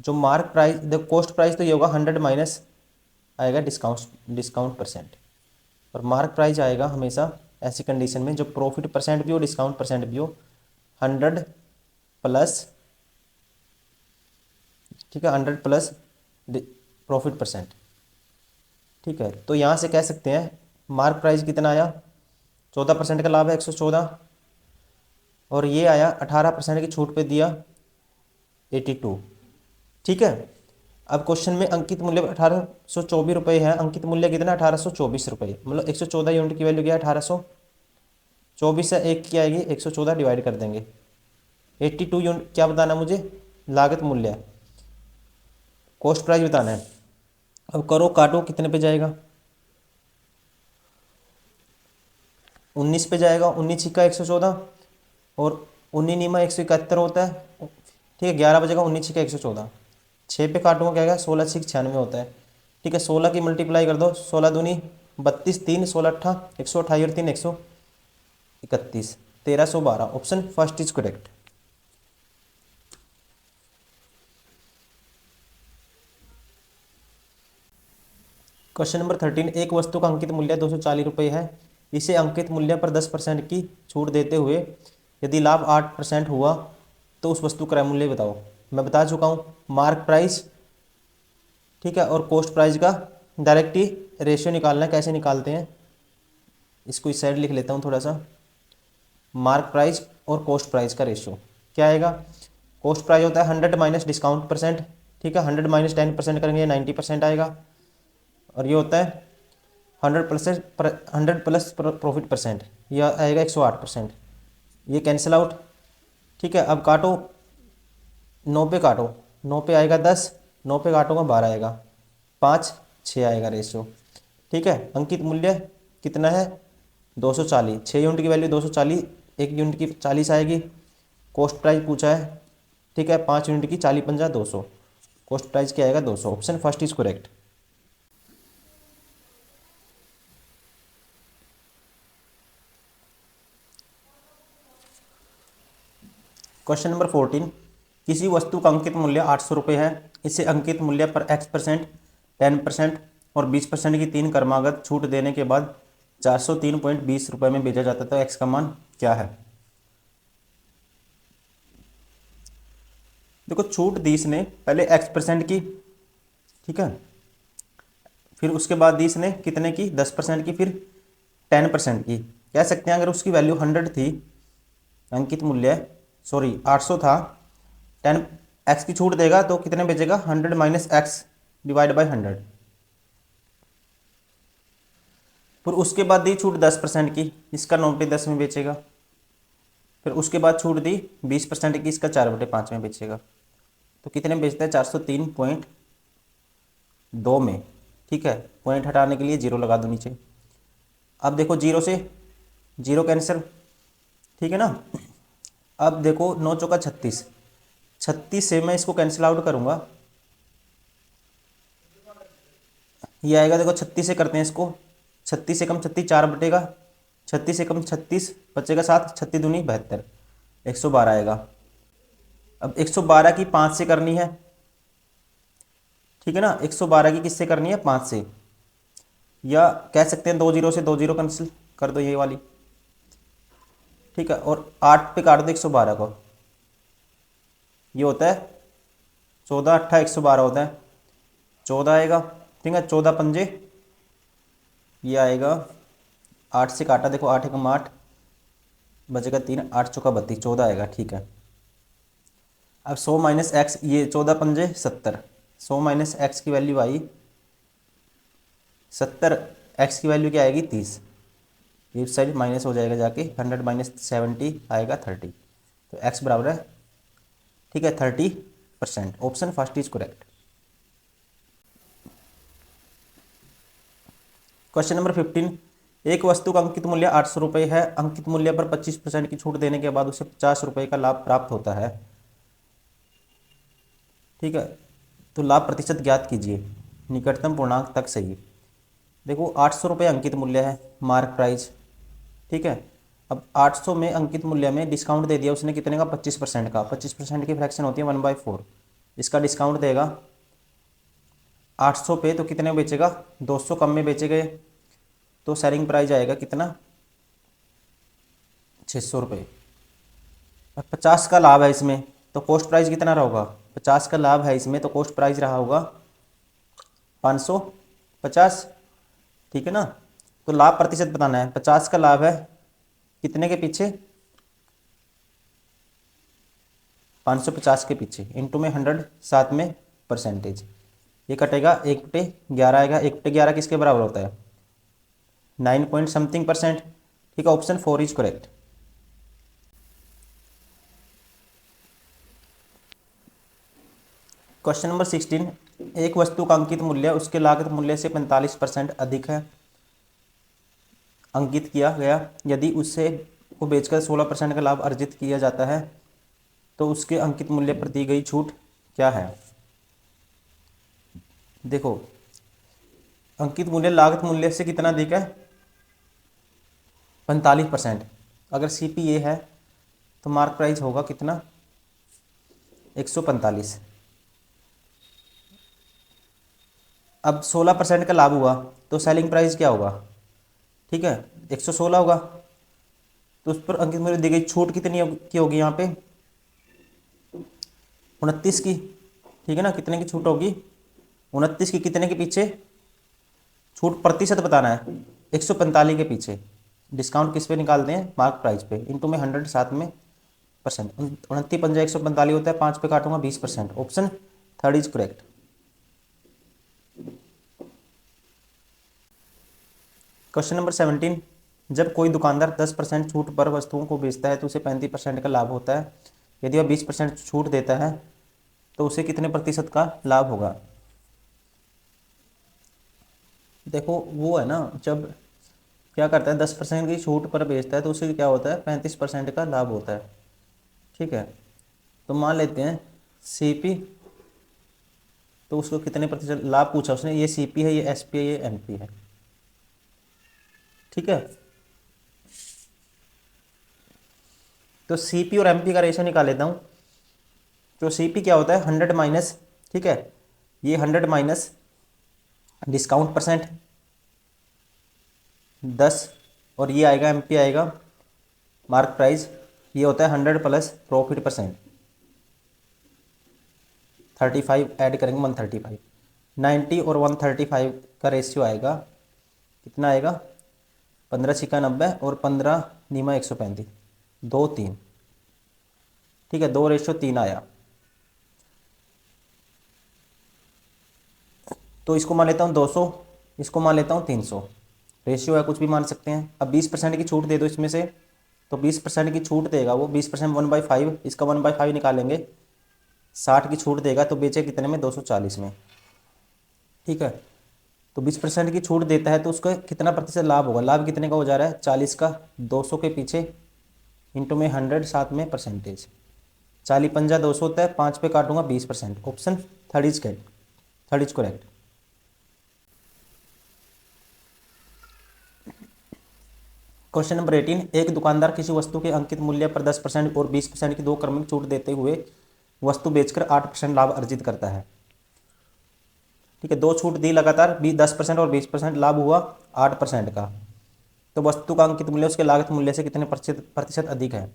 जो मार्क प्राइस, देखो कॉस्ट प्राइस तो ये होगा 100 माइनस आएगा डिस्काउंट परसेंट, और मार्क प्राइस आएगा हमेशा ऐसी कंडीशन में जो प्रॉफिट परसेंट भी हो डिस्काउंट परसेंट भी हो 100 प्लस, ठीक है 100 प्लस प्रॉफिट परसेंट। ठीक है, तो यहाँ से कह सकते हैं मार्क प्राइस कितना आया 14% का लाभ है 114, और ये आया 18% की छूट पे दिया 82। ठीक है, अब क्वेश्चन में अंकित मूल्य 1824 रुपये है, अंकित मूल्य कितना 1824 रुपये, मतलब 114 यूनिट की वैल्यू क्या है 1824 है, एक की आएगी 114 डिवाइड कर देंगे, 82 यूनिट क्या बताना मुझे लागत मूल्य, कॉस्ट प्राइस बताना है। अब करो काटो कितने पे जाएगा 19 पे जाएगा, 19 छिक्का 114, और 19 नीमा 171 होता है। ठीक है 11 बजेगा, 19 छिक्का 114, 6 पे काटूंगा क्या आएगा 16 छिक 96 होता है। ठीक है 16 की मल्टीप्लाई कर दो, 16 दूनी 32, 3 16 अट्ठा 128 और 3 131, 1312, option first is correct. Question number 13, एक वस्तु का अंकित मूल्य 240 रुपये है, इसे अंकित मूल्य पर 10% की छूट देते हुए यदि लाभ 8% हुआ तो उस वस्तु का क्रय मूल्य बताओ। मैं बता चुका हूँ मार्क प्राइस, ठीक है, और कॉस्ट प्राइस का डायरेक्ट ही रेशियो निकालना है। कैसे निकालते हैं, इसको इस साइड लिख लेता हूँ थोड़ा सा। मार्क प्राइस और कॉस्ट प्राइस का रेशियो क्या आएगा, कॉस्ट प्राइस होता है 100 माइनस डिस्काउंट परसेंट, ठीक है, 100 माइनस 10% करेंगे 90% आएगा। और ये होता है 100 प्लस प्रॉफिट परसेंट, यह आएगा 108%। ये कैंसिल आउट, ठीक है। अब काटो, 9 पे काटो, 9 पे आएगा 10, 9 पे काटोगा 12 आएगा, 5 6 आएगा रेशियो, ठीक है। अंकित मूल्य कितना है 240, 6 यूनिट की वैल्यू 240, 1 यूनिट की 40 आएगी। कॉस्ट प्राइस पूछा है, ठीक है, 5 यूनिट की 40 50 200, कॉस्ट प्राइस क्या आएगा 200। Option first is correct. Question number 14, किसी वस्तु का अंकित मूल्य 800 रुपये है, इसे अंकित मूल्य पर x%, 10% और 20% की 3 क्रमागत छूट देने के बाद 403.20 रुपये में बेचा जाता है, तो x का मान क्या है। देखो छूट दी इसने पहले x% की, ठीक है, फिर उसके बाद दी इसने कितने की 10% की, फिर 10% की। कह सकते हैं अगर उसकी वैल्यू 100 थी, अंकित मूल्य सॉरी 800 था, 10 x की छूट देगा तो कितने बेचेगा 100 माइनस एक्स डिवाइड बाई 100। फिर उसके बाद दी छूट 10% की, इसका 9/10 में बेचेगा। फिर उसके बाद छूट दी 20% की, इसका 4/5 में बेचेगा। तो कितने में बेचता है 403.2 में, ठीक है। पॉइंट हटाने के लिए जीरो लगा दो नीचे। अब देखो जीरो से जीरो कैंसिल, ठीक है ना। अब देखो 9 चौका 36, 36 से मैं इसको कैंसिल आउट करूंगा, ये आएगा देखो 36 से करते हैं इसको, 36 से कम 36 4 बटेगा, 36 से कम 36 बचेगा 7, 36 दूनी 72, 112 आएगा। अब 112 की 5 से करनी है, ठीक है ना, 112 की किससे करनी है 5 से, या कह सकते हैं 2 जीरो से 2 जीरो कैंसिल कर दो ये वाली, ठीक है। और 8 पे काट दो 112 को, ये होता है 14 8 112 होता है, 14 आएगा, ठीक है। 14 पंजे ये आएगा, 8 से काटा देखो 8 एकम 8 बचेगा 3, 8 चौका 32, 14 आएगा, ठीक है। अब 100 माइनस एक्स, ये 14 पंजे 70, 100 माइनस एक्स की वैल्यू आई 70, एक्स की वैल्यू क्या आएगी 30, ये साइड माइनस हो जाएगा जाके, 100 माइनस 70 आएगा 30, तो एक्स बराबर है, ठीक है 30%। Option first is correct. Question number 15, एक वस्तु का अंकित मूल्य 800 रुपये है, अंकित मूल्य पर 25% की छूट देने के बाद उसे 50 रुपये का लाभ प्राप्त होता है, ठीक है। तो लाभ प्रतिशत ज्ञात कीजिए, निकटतम पूर्णांक तक सही। देखो 800 रुपये अंकित मूल्य है, मार्क प्राइस, ठीक है। अब 800 में अंकित मूल्य में डिस्काउंट दे दिया उसने कितने का 25% का, 25% की फ्रैक्शन होती है 1/4, इसका डिस्काउंट देगा 800 पे, तो कितने में बेचेगा 200 कम में बेचेगा, तो सेलिंग प्राइस आएगा कितना 600 रुपये। अब 50 का लाभ है इसमें, तो कॉस्ट प्राइस कितना रहा होगा, 50 का लाभ है इसमें तो कॉस्ट प्राइस रहा होगा 550, ठीक है ना। तो लाभ प्रतिशत बताना है, 50 का लाभ है कितने के पीछे 550 के पीछे, इंटू में 100 साथ में परसेंटेज, ये कटेगा 1/11 आएगा, 1/11 किसके बराबर होता है 9 पॉइंट समथिंग %, ठीक है। Option 4 is correct. Question number 16, एक वस्तु का अंकित मूल्य उसके लागत मूल्य से 45% अधिक है, अंकित किया गया, यदि उसे को बेचकर 16% का लाभ अर्जित किया जाता है तो उसके अंकित मूल्य पर दी गई छूट क्या है। देखो अंकित मूल्य लागत मूल्य से कितना अधिक है 45%, अगर CPA है तो मार्क प्राइस होगा कितना 145। अब 16% का लाभ हुआ तो सेलिंग प्राइस क्या होगा, ठीक है 116 होगा, तो उस पर अंकित मूल्य दी गई छूट कितनी की होगी यहाँ पे 29 की, ठीक है ना। कितने की छूट होगी 29 की, कितने के पीछे छूट प्रतिशत बताना है 145 के पीछे, डिस्काउंट किस पे निकालते हैं, मार्क प्राइस पे, इनटू में 100 साथ में परसेंट, 29 पंजा 145 होता है, 5 पे काटूंगा 20%, option third is correct. Question number 17, जब कोई दुकानदार 10% छूट पर वस्तुओं को बेचता है तो उसे 35% का लाभ होता है, यदि वह 20% छूट देता है तो उसे कितने प्रतिशत का लाभ होगा। देखो वो है ना, जब क्या करता है 10% की छूट पर बेचता है तो उसे क्या होता है 35% का लाभ होता है। ठीक है, तो मान लेते हैं सीपी, तो उसको कितने प्रतिशत लाभ पूछा उसने, ये सीपी है, ये एसपी है, ये एमपी है। ठीक है, तो सीपी और एमपी का रेशो निकाल लेता हूँ। तो सीपी क्या होता है 100 माइनस, ठीक है, ये 100 माइनस डिस्काउंट परसेंट 10, और ये आएगा एमपी आएगा मार्क प्राइस, ये होता है 100 प्लस प्रॉफिट परसेंट 35 ऐड करेंगे 135, 90 और 135 का रेशियो आएगा, कितना आएगा 15 छिक्का 90 और 15 नीमा 135, 2 3, ठीक है, 2:3 आया। तो इसको मान लेता हूँ 200, इसको मान लेता हूँ 300, रेशियो है कुछ भी मान सकते हैं। अब 20% की छूट दे दो इसमें से, तो 20% की छूट देगा वो, 20% 1/5, इसका 1/5 निकालेंगे, 60 की छूट देगा तो बेचे कितने में 240 में। ठीक है, तो 20% की छूट देता है तो उसका कितना प्रतिशत लाभ होगा, लाभ कितने का हो जा रहा है 40 का, 200 के पीछे इंटू में 100 साथ में परसेंटेज, 40 पंजा 200 होता है, 5 पे काटूंगा 20%, option third is correct. Question number 18, एक दुकानदार किसी वस्तु के अंकित मूल्य पर 10% और 20% की दो क्रमिक छूट देते हुए वस्तु बेचकर 8% लाभ अर्जित करता है। ठीक है, दो छूट दी लगातार, 10% और 20% लाभ हुआ 8% का, तो वस्तु का अंकित मूल्य उसके लागत मूल्य से कितने प्रतिशत अधिक है।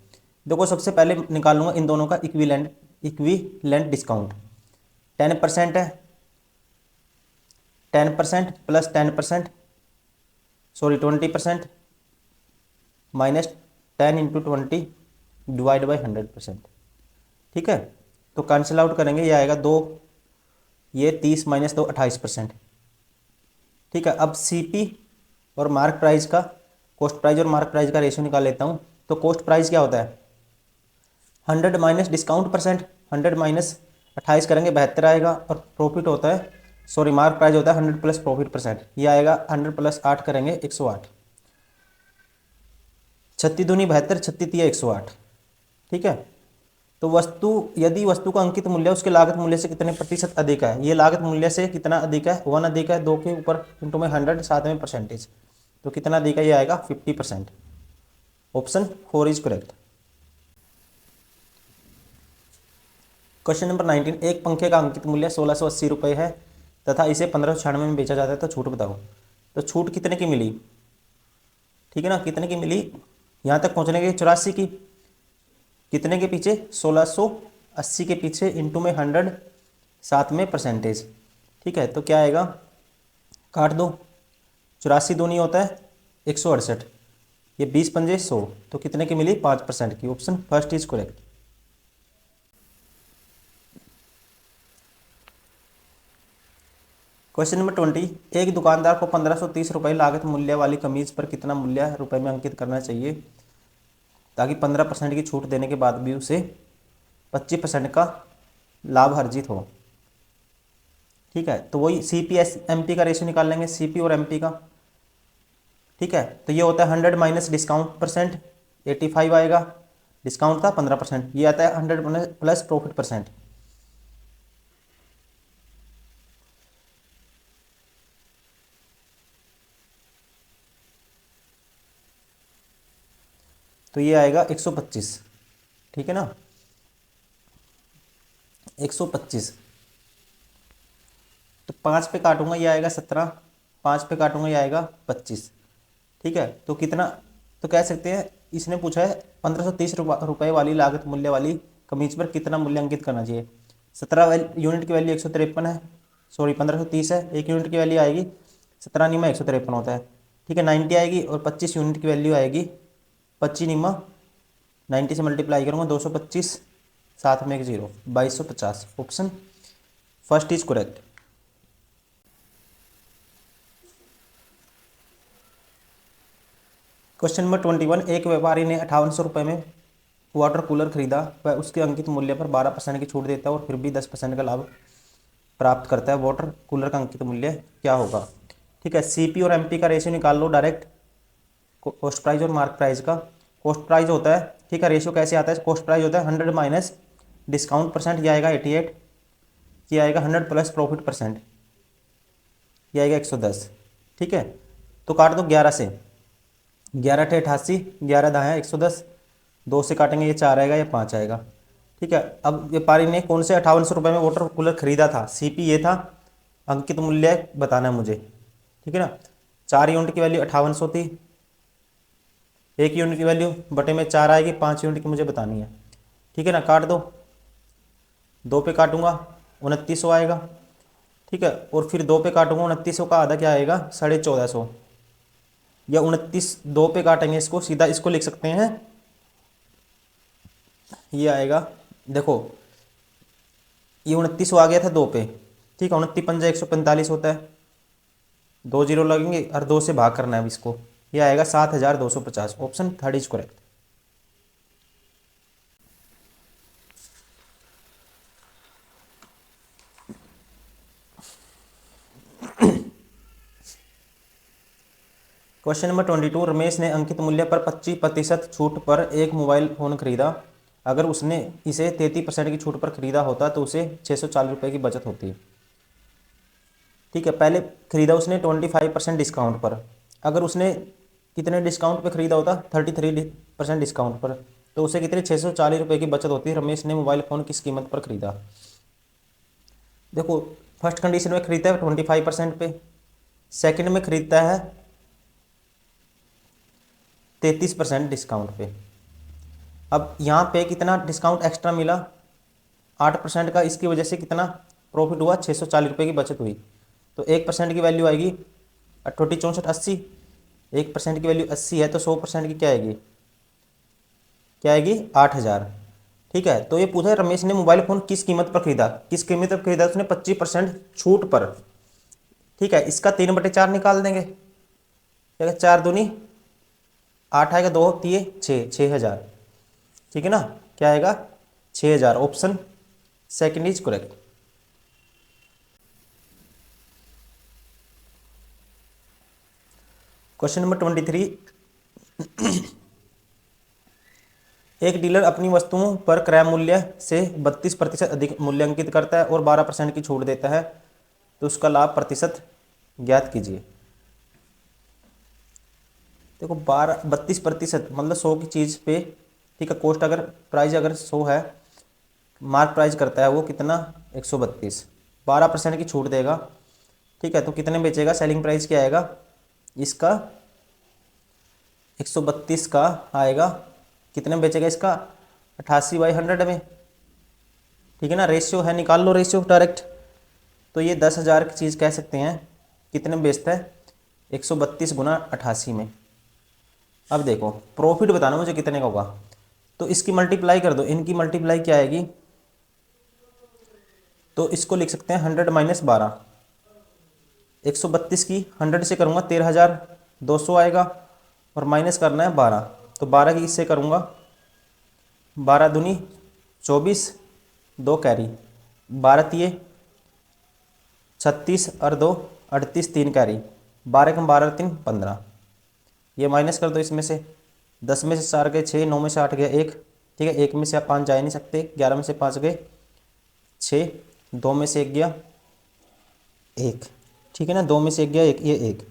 देखो सबसे पहले निकाल लूंगा इन दोनों का इक्विलेंट डिस्काउंट, 10% है, 10% plus 10%, sorry 20% minus 10 into 20 divide by 100%। ठीक है, तो कैंसिल आउट करेंगे, ये आएगा 2, ये 30 माइनस 2 28%। ठीक है, अब सीपी और मार्क प्राइस का, कॉस्ट प्राइस और मार्क प्राइस का रेशियो निकाल लेता हूँ। तो कॉस्ट प्राइस क्या होता है 100 माइनस डिस्काउंट परसेंट, 100 माइनस 28 करेंगे 72 आएगा, और प्रॉफिट होता है, सॉरी मार्क प्राइस होता है 100 प्लस प्रॉफिट परसेंट, ये आएगा 100 प्लस 8 करेंगे 108, 36 दूनी 72, 36 तिया 108। ठीक है, तो यदि वस्तु का अंकित मूल्य उसके लागत मूल्य से कितने प्रतिशत अधिक है, ये लागत मूल्य से कितना अधिक है 1 अधिक है, 2 के ऊपर इंटू में 100 साथ में परसेंटेज, तो कितना अधिक है, ये आएगा 50%, option 4 is correct. Question number 19, एक पंखे का अंकित मूल्य 1680 रुपये है तथा इसे 1596 में बेचा जाता है, तो छूट बताओ। तो छूट कितने की मिली, ठीक है ना, कितने की मिली, यहाँ तक पहुँचने के 84 की, कितने के पीछे 1680 के पीछे इंटू में 100 साथ में परसेंटेज। ठीक है, तो क्या आएगा, काट दो, 84 दूनी होता है 168, ये 20 पंजे 100, तो कितने की मिली 5% की, option first is correct. Question number 20, एक दुकानदार को 1530 रुपये लागत मूल्य वाली कमीज पर कितना मूल्य रुपए में अंकित करना चाहिए ताकि 15% की छूट देने के बाद भी उसे 25% का लाभ अर्जित हो। ठीक है, तो वही सीपी एस एमपी का रेशियो निकाल लेंगे, सीपी और एमपी का। ठीक है, तो ये होता है 100 माइनस डिस्काउंट परसेंट 85 आएगा, डिस्काउंट था 15%, ये आता है 100 प्लस प्रॉफिट परसेंट, तो ये आएगा 125। ठीक है ना, 125, तो 5 पे काटूंगा ये आएगा 17, 5 पे काटूंगा ये आएगा 25। ठीक है, तो कितना, तो कह सकते हैं इसने पूछा है 1530 रुपये वाली लागत मूल्य वाली कमीज पर कितना मूल्य अंकित करना चाहिए। 17 यूनिट की वैल्यू 153 है, सॉरी 1530 है, 1 यूनिट की वैल्यू आएगी 17 निमा 153 होता है। ठीक है, 90 आएगी और 25 यूनिट की वैल्यू आएगी 25 निमा 90 से मल्टीप्लाई करूँगा 225, साथ में एक zero 2250। Option first is correct. Question number 21, एक व्यापारी ने 5800 रुपये में वाटर कूलर खरीदा। वह उसके अंकित मूल्य पर 12% की छूट देता है और फिर भी 10% का लाभ प्राप्त करता है। वाटर कूलर का अंकित मूल्य क्या होगा? ठीक है, सीपी और एमपी का रेशियो निकाल लो डायरेक्ट, कॉस्ट प्राइस और मार्क प्राइस का। कॉस्ट प्राइस होता है, ठीक है, रेशियो कैसे आता है? कॉस्ट प्राइस होता है 100 माइनस डिस्काउंट परसेंट, ये आएगा 88, ये आएगा 100 प्लस प्रॉफिट परसेंट, ये आएगा 110। ठीक है, तो काट दो 11 से, 11 × 88, 11 दाएँ 110, 2 से काटेंगे ये 4 आएगा, ये 5 आएगा। ठीक है, अब व्यापारी ने कौन से 5800 रुपये में वाटर कूलर खरीदा था? सीपी ये था, अंकित मूल्य बताना है मुझे। ठीक है ना, 4 यूनिट की वैल्यू 5800 थी, 1 यूनिट की वैल्यू बटे में 4 आएगी, 5 यूनिट की मुझे बतानी है। ठीक है ना, काट दो, 2 पे काटूंगा 2900 आएगा। ठीक है, और फिर 2 पे काटूंगा 2900 का आधा क्या आएगा? 1450, या 29 2 पे काटेंगे इसको, सीधा इसको लिख सकते हैं, ये आएगा, देखो ये 2900 आ गया था 2 पे। ठीक है, 29 पंजा 145 होता है, 2 जीरो लगेंगे और 2 से भाग करना है अब इसको, ये आएगा 7250। Option third is correct. Question number 22, Ramesh ने अंकित मूल्य पर 25% छूट पर एक मोबाइल फ़ोन खरीदा। अगर उसने इसे 33% की छूट पर खरीदा होता तो उसे 640 रुपये की बचत होती। ठीक है, पहले खरीदा उसने 25% डिस्काउंट पर। अगर उसने कितने डिस्काउंट पे खरीदा होता? 33% डिस्काउंट पर, तो उसे कितने 640 रुपये की बचत होती है। रमेश ने मोबाइल फ़ोन किस कीमत पर खरीदा? देखो, फर्स्ट कंडीशन में खरीदता है 25% पे, सेकंड में खरीदता है 33% डिस्काउंट पे। अब यहाँ पे कितना डिस्काउंट एक्स्ट्रा मिला? 8% का, इसकी वजह से कितना प्रॉफिट हुआ? 640 रुपये की बचत हुई। तो 1% की वैल्यू आएगी 88 64 80, 1% की वैल्यू 80 है, तो 100% की क्या आएगी? क्या आएगी? 8000। ठीक है, तो ये पूछा है रमेश ने मोबाइल फ़ोन किस कीमत पर खरीदा। किस कीमत पर खरीदा? उसने 25% छूट पर। ठीक है, इसका 3/4 निकाल देंगे, क्या 4 दूनी 8 आएगा, 2 तिये 6, 6000। ठीक है ना, क्या आएगा? 6000। Option second is correct. Question number 23, एक डीलर अपनी वस्तुओं पर क्रय मूल्य से 32% अधिक मूल्यांकित करता है और 12% की छूट देता है, तो उसका लाभ प्रतिशत ज्ञात कीजिए। देखो 32% मतलब 100 की चीज़ पे, ठीक है, कॉस्ट अगर प्राइस अगर 100 है, मार्क प्राइस करता है वो कितना? 132, 12% की छूट देगा। ठीक है, तो कितने बेचेगा? सेलिंग प्राइस क्या आएगा इसका? 132 का आएगा, कितने में बेचेगा इसका? 88/100 में। ठीक है ना, रेशियो है, निकाल लो रेशियो डायरेक्ट। तो ये 10,000 की चीज़ कह सकते हैं, कितने में बेचता है? 132 गुना 88 में। अब देखो प्रॉफिट बताना मुझे कितने का होगा, तो इसकी मल्टीप्लाई कर दो, इनकी मल्टीप्लाई क्या आएगी? तो इसको लिख सकते हैं 100 माइनस 12, 132 की 100 से करूँगा 13,200 आएगा, और माइनस करना है 12, तो 12 की इससे करूँगा 12 दूनी 24, 2 कैरी, 12 तिये 36 और 2 38, 3 कैरी, 12 कम 12 3 15। ये माइनस कर दो इसमें से, 10 में से 4 गए 6, 9 में से 8 गया 1। ठीक है, 1 में से आप 5 जा ही नहीं सकते, 11 में से 5 गए 6, 2 में से 1 गया 1। ठीक है ना, 2 में से 1 गया 1, ये 1।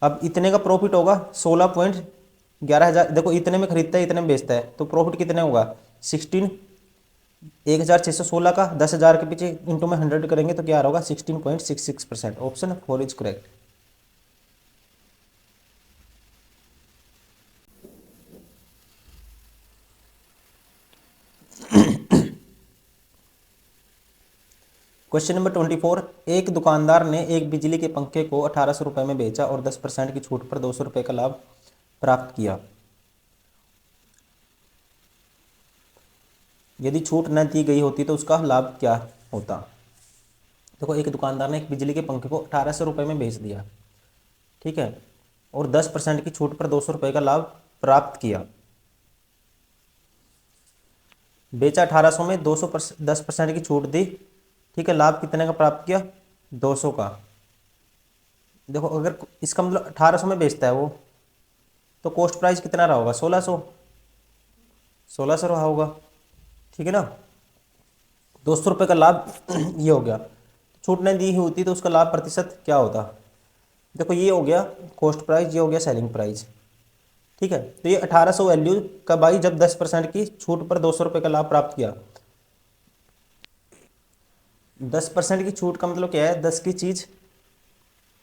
अब इतने का प्रॉफिट होगा 16.11 हज़ार। देखो इतने में खरीदता है, इतने में बेचता है, तो प्रॉफिट कितने होगा? 16, 1616 का 10,000 के पीछे इंटू में 100 करेंगे तो क्या होगा? 16.66%। Option 4 is correct. Question number 24, एक दुकानदार ने एक बिजली के पंखे को 1800 रुपये में बेचा और 10% की छूट पर 200 रुपये का लाभ प्राप्त किया। यदि छूट न दी गई होती तो उसका लाभ क्या होता। देखो, एक दुकानदार ने एक बिजली के पंखे को 1800 रुपये में बेच दिया, ठीक है, और 10% की छूट पर 200 रुपये का लाभ प्राप्त किया। बेचा 1800 में, 10% की छूट दी, ठीक है, लाभ कितने का प्राप्त किया, 200 का। देखो, अगर इसका मतलब 1800 में बेचता है वो, तो कॉस्ट प्राइस कितना रहा होगा, 1600 रहा होगा, ठीक है ना। 200 रुपये का लाभ ये हो गया। छूट नहीं दी होती तो उसका लाभ प्रतिशत क्या होता। देखो, ये हो गया कॉस्ट प्राइस, ये हो गया सेलिंग प्राइस, ठीक है। तो ये 1800 वैल्यू कब आई, जब 10% की छूट पर 200 रुपये का लाभ प्राप्त किया। 10% की छूट का मतलब क्या है, 10 की चीज़,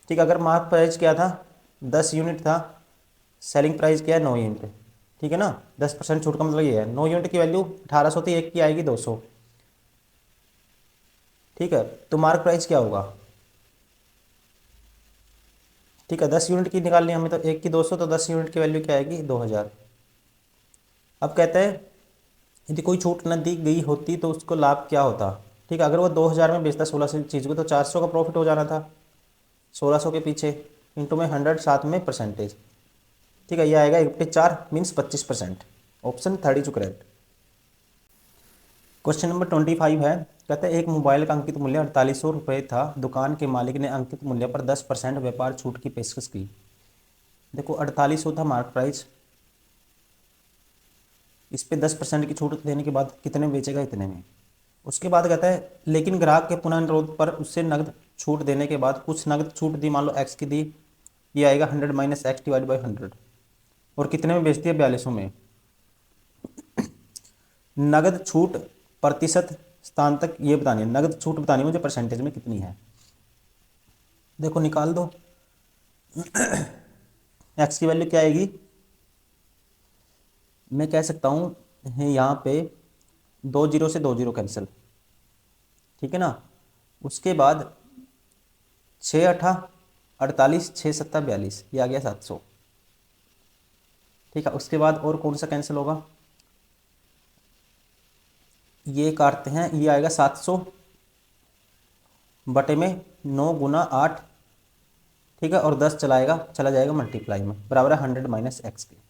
ठीक है। अगर मार्क प्राइस क्या था, 10 यूनिट था, सेलिंग प्राइस क्या है, 9 यूनिट, ठीक है ना। 10% छूट का मतलब ये है, 9 यूनिट की वैल्यू 1800 थी, एक की आएगी 200, ठीक है। तो मार्क प्राइस क्या होगा, ठीक है, 10 यूनिट की निकालनी हमें, तो एक की 200, तो 10 यूनिट की वैल्यू क्या आएगी, 2000। अब कहते हैं यदि कोई छूट न दी गई होती तो उसको लाभ क्या होता, ठीक है। अगर वो 2000 में बेचता 1600 की चीज़ को, तो 400 का प्रॉफिट हो जाना था 1600 के पीछे, इंटू में 100, साथ में परसेंटेज, ठीक है। ये आएगा 1/4 means 25%। Option 3 is correct. Question number 25 है, कहते हैं एक मोबाइल का अंकित मूल्य 4800 रुपये था, दुकान के मालिक ने अंकित मूल्य पर 10% व्यापार छूट की पेशकश की। देखो, 4800 था मार्क प्राइस, इस पे 10% की छूट देने के बाद कितने में बेचेगा, इतने में। उसके बाद कहता है लेकिन ग्राहक के पुनः अनुरोध पर उससे नगद छूट देने के बाद कुछ नगद छूट दी, मान लो एक्स की दी, ये आएगा 100 माइनस एक्स डिवाइड बाई 100, और कितने में बेचती है, 4200 में। नगद छूट प्रतिशत स्थान तक ये बतानी है, नगद छूट बतानी है मुझे, परसेंटेज में कितनी है। देखो, निकाल दो, एक्स की वैल्यू क्या आएगी, मैं कह सकता हूँ यहाँ पे 2 जीरो से 2 जीरो कैंसिल, ठीक है ना। उसके बाद 6 8 48, 6 7 42, ये आ गया 700, ठीक है। उसके बाद और कौन सा कैंसिल होगा, ये काटते हैं, ये आएगा 700 बटे में 9 गुना 8, ठीक है, और 10 चला जाएगा मल्टीप्लाई में, बराबर है 100 माइनस एक्स के।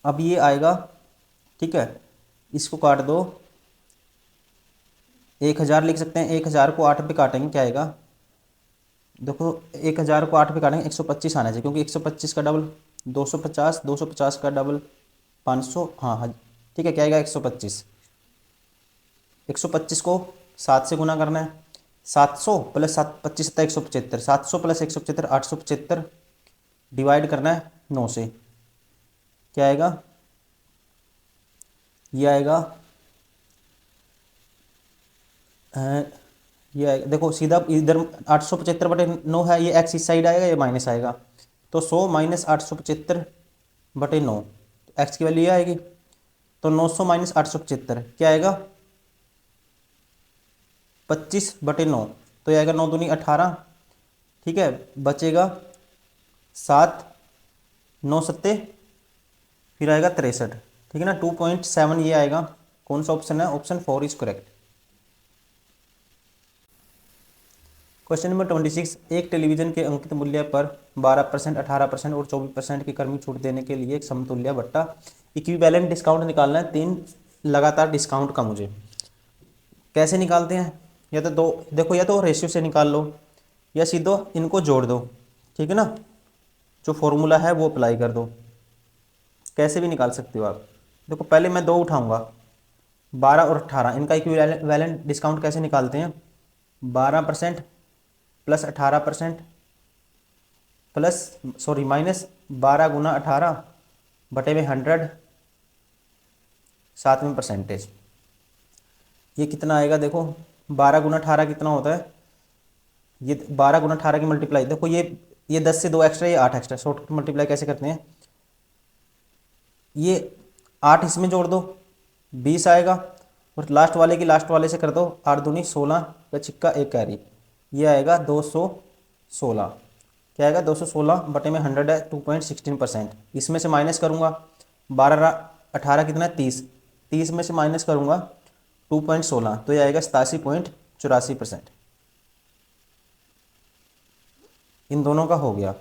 अब ये आएगा, ठीक है, इसको काट दो, 1000 लिख सकते हैं, 1000 को 8 पे काटेंगे क्या आएगा, देखो 1000 को 8 पे काटेंगे 125 आना चाहिए, क्योंकि 125 का डबल 250, 250 का डबल 500, हाँ हाँ, ठीक है, क्या आएगा 125। 125 को 7 से गुना करना है, 700 प्लस 7 25 सत्ता 175, 700 प्लस 175 875, डिवाइड करना है 9 से, क्या आएगा, ये आएगा ये आएगा, देखो सीधा इधर 875 बटे 9 है, ये एक्स इस साइड आएगा, ये माइनस आएगा, तो 100 माइनस 875 बटे 9, एक्स की वैल्यू ये आएगी, तो 900 माइनस 875 क्या आएगा, 25 बटे 9, तो ये आएगा 9 दूनी 18, ठीक है, बचेगा 7, 9 सत्ते, फिर आएगा 63, ठीक है ना, 2.7 ये आएगा। कौन सा ऑप्शन है, option 4 is correct. Question number 26, एक टेलीविजन के अंकित मूल्य पर 12%, 18% और 24% की कर्मी छूट देने के लिए एक समतुल्य बट्टा इक्विवेलेंट डिस्काउंट निकालना है 3 लगातार डिस्काउंट का। मुझे कैसे निकालते हैं, या तो दो, देखो या तो रेशियो से निकाल लो, या सीधो इनको जोड़ दो, ठीक है ना, जो फॉर्मूला है वो अप्लाई कर दो, कैसे भी निकाल सकते हो आप। देखो, पहले मैं 2 उठाऊंगा, 12 और 18, इनका इक्विवेलेंट डिस्काउंट कैसे निकालते हैं, 12% प्लस 18% प्लस माइनस 12 गुना 18 बटे में 100, साथ में परसेंटेज, ये कितना आएगा, देखो 12 गुना 18 कितना होता है, ये 12 गुना 18 की मल्टीप्लाई, देखो ये 10 से 2 एक्स्ट्रा, ये 8 एक्स्ट्रा, शॉर्ट मल्टीप्लाई कैसे करते हैं, ये 8 इसमें जोड़ दो, 20 आएगा, और लास्ट वाले की लास्ट वाले से कर दो 8 दूनी 16 का छिक्का 1 कैरी, ये आएगा 216। क्या आएगा 216 बटे में 100 है 2.16%। इसमें से माइनस करूँगा 12 18 कितना है 30, 30 में से माइनस करूँगा 2.16 तो ये आएगा 87.84%। इन दोनों का हो गया।